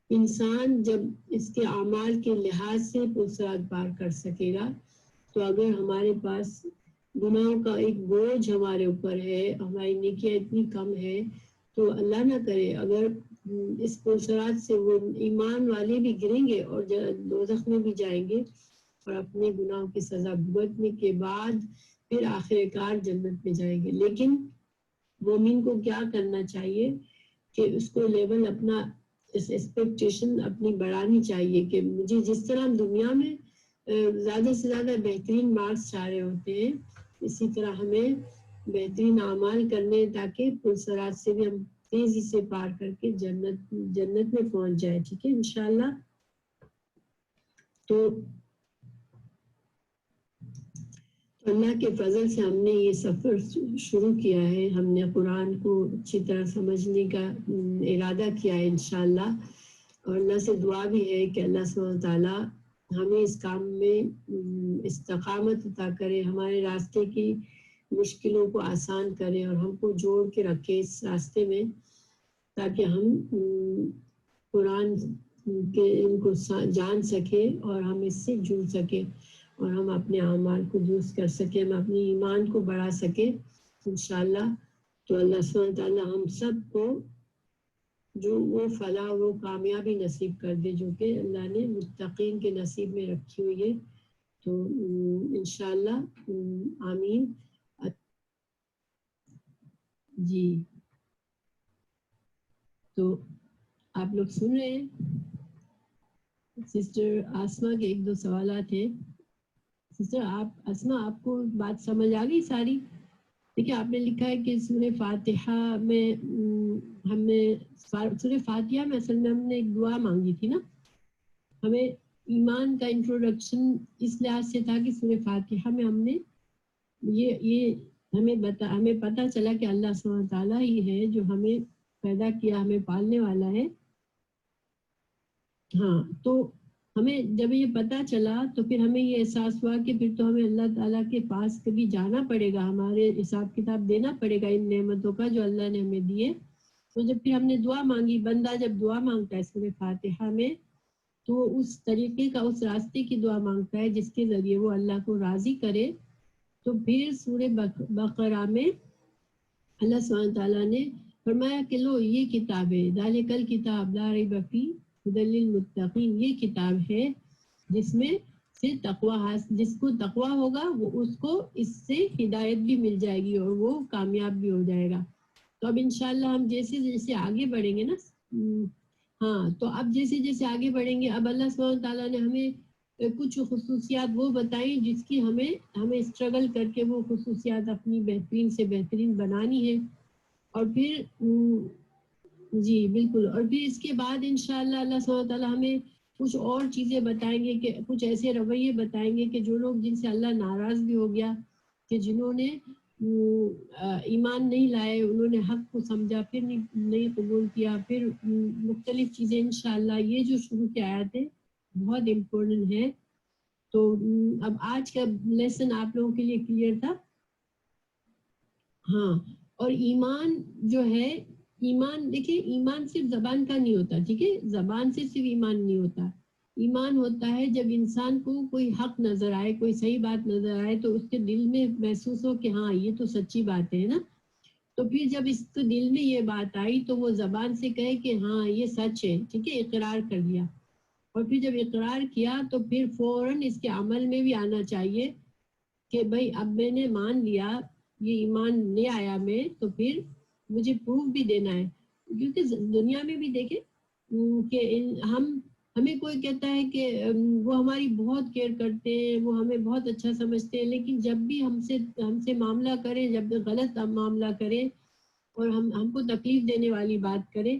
انسان جب اس کے اعمال کے لحاظ سے پرسرات پار کر سکے گا، تو اگر ہمارے پاس گناہوں کا ایک بوجھ ہمارے اوپر ہے، ہماری نیکیاں اتنی کم ہے، تو اللہ نہ کرے اگر اس پرسرات سے وہ ایمان والے بھی گریں گے اور دوزخ میں بھی جائیں گے اور اپنے گناہوں کی سزا بھگتنے کے بعد پھر آخر کار جنت میں جائیں گے۔ لیکن مومن کو کیا کرنا چاہیے کہ اس کو لیول اپنا ایکسپیکٹیشن اپنی بڑھانی چاہیے کہ مجھے جس طرح دنیا میں زیادہ سے زیادہ بہترین مارکس چاہ رہے ہوتے ہیں، اسی طرح ہمیں بہترین اعمال کرنے تاکہ پرسرات سے بھی ہم تیزی سے پار کر کے جنت میں پہنچ جائے، ٹھیک ہے انشاءاللہ۔ تو اللہ کے فضل سے ہم نے یہ سفر شروع کیا ہے، ہم نے قرآن کو اچھی طرح سمجھنے کا ارادہ کیا ہے انشاءاللہ، اور اللہ سے دعا بھی ہے کہ اللہ سبحانہ تعالیٰ ہمیں اس کام میں استقامت عطا کرے، ہمارے راستے کی مشکلوں کو آسان کرے اور ہم کو جوڑ کے رکھے اس راستے میں، تاکہ ہم قرآن کے ان کو جان سکے اور ہم اس سے جڑ سکے اور ہم اپنے اعمال کو درست کر سکیں، ہم اپنی ایمان کو بڑھا سکیں انشاءاللہ۔ تو اللہ سبحانہ تعالیٰ ہم سب کو جو وہ فلاح وہ کامیابی نصیب کر دے جو کہ اللہ نے متقین کے نصیب میں رکھی ہوئی ہے، تو انشاءاللہ آمین۔ جی تو آپ لوگ سن رہے ہیں، سسٹر آسما کے ایک دو سوالات ہیں۔ سسٹر آسما آپ کو بات سمجھ آ گئی ساری؟ دیکھیے آپ نے لکھا ہے کہ سورہ فاتحہ میں سورہ فاتحہ میں اصل میں ہم نے ایک دعا مانگی تھی نا، ہمیں ایمان کا انٹروڈکشن اس لحاظ سے تھا کہ سورہ فاتحہ میں ہم نے یہ ہمیں پتہ چلا کہ اللہ سبحانہ تعالیٰ ہی ہے جو ہمیں پیدا کیا، ہمیں پالنے والا ہے۔ ہاں، تو ہمیں جب یہ پتہ چلا تو پھر ہمیں یہ احساس ہوا کہ پھر تو ہمیں اللہ تعالیٰ کے پاس کبھی جانا پڑے گا، ہمارے حساب کتاب دینا پڑے گا ان نعمتوں کا جو اللہ نے ہمیں دیے۔ تو جب پھر ہم نے دعا مانگی، بندہ جب دعا مانگتا ہے سورہ فاتحہ میں تو اس طریقے کا اس راستے کی دعا مانگتا ہے جس کے ذریعے وہ اللہ کو راضی کرے۔ تو پھر سورہ بقرہ میں اللہ سبحانہ تعالیٰ نے فرمایا کہ لو یہ کتاب ہے، ذالک الکتاب لا ریب فیہ ھدی للمتقین، یہ کتاب ہے جس میں سے جس کو تقویٰ ہوگا وہ اس کو اس سے ہدایت بھی مل جائے گی اور وہ کامیاب بھی ہو جائے گا۔ تو اب انشاءاللہ ہم جیسے جیسے آگے بڑھیں گے نا، ہاں تو اب جیسے جیسے آگے بڑھیں گے، اب اللہ سبحانہ تعالیٰ نے ہمیں کچھ خصوصیات وہ بتائیں جس کی ہمیں اسٹرگل کر کے وہ خصوصیات اپنی بہترین سے بہترین بنانی ہے، اور پھر جی بالکل، اور پھر اس کے بعد انشاءاللہ اللہ سبحانہ تعالیٰ ہمیں کچھ اور چیزیں بتائیں گے کہ کچھ ایسے رویے بتائیں گے کہ جو لوگ جن سے اللہ ناراض بھی ہو گیا، کہ جنہوں نے ایمان نہیں لائے، انہوں نے حق کو سمجھا، پھر نہیں قبول کیا، پھر مختلف چیزیں. انشاءاللہ یہ جو شروع کی آیات ہے بہت امپورٹنٹ ہے. تو اب آج کا لیسن آپ لوگوں کے لیے کلیئر تھا. ہاں، اور ایمان جو ہے، ایمان دیکھیں، ایمان صرف زبان کا نہیں ہوتا، ٹھیک ہے، زبان سے صرف ایمان نہیں ہوتا. ایمان ہوتا ہے جب انسان کو کوئی حق نظر آئے، کوئی صحیح بات نظر آئے، تو اس کے دل میں محسوس ہو کہ ہاں یہ تو سچی بات ہے نا. تو پھر جب اس کے دل میں یہ بات آئی تو وہ زبان سے کہے کہ ہاں یہ سچ ہے، ٹھیک ہے، اقرار کر لیا. اور پھر جب اقرار کیا تو پھر فوراً اس کے عمل میں بھی آنا چاہیے کہ بھائی اب میں نے مان لیا، یہ ایمان لے آیا میں، تو پھر مجھے پروف بھی دینا ہے. کیونکہ دنیا میں بھی دیکھیں کہ ہمیں کوئی کہتا ہے کہ وہ ہماری بہت کیئر کرتے ہیں، وہ ہمیں بہت اچھا سمجھتے ہیں، لیکن جب بھی ہم سے معاملہ کریں، جب بھی غلط معاملہ کریں اور ہم کو تکلیف دینے والی بات کریں،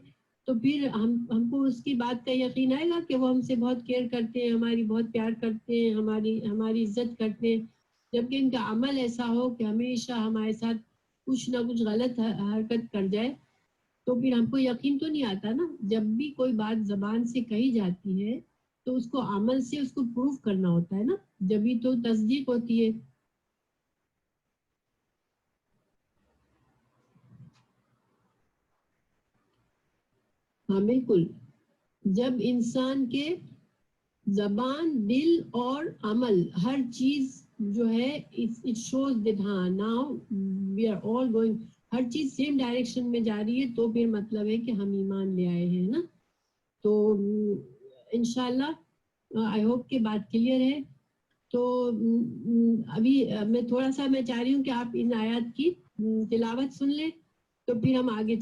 تو پھر ہم کو اس کی بات کا یقین آئے گا کہ وہ ہم سے بہت کیئر کرتے ہیں، ہماری بہت پیار کرتے ہیں، ہماری عزت کرتے ہیں. جبکہ ان کا عمل ایسا ہو کہ ہمیشہ ہمارے ساتھ کچھ نہ کچھ غلط حرکت کر جائے، تو پھر ہم کو یقین تو نہیں آتا نا. جب بھی کوئی بات زبان سے کہی جاتی ہے تو اس کو عمل سے اس کو پروف کرنا ہوتا ہے نا، جبھی تو تصدیق ہوتی ہے. ہاں بالکل، جب انسان کے زبان، دل اور عمل ہر چیز جو ہے it shows that ہاں now we are all going، ہر چیز سیم ڈائریکشن میں جا رہی ہے، تو پھر مطلب ہے کہ ہم ایمان لے آئے ہیں نا. تو انشاءاللہ آئی ہوپ کہ بات کلیئر ہے. تو ابھی میں تھوڑا سا میں چاہ رہی ہوں کہ آپ ان آیات کی تلاوت سن لیں، تو پھر ہم آگے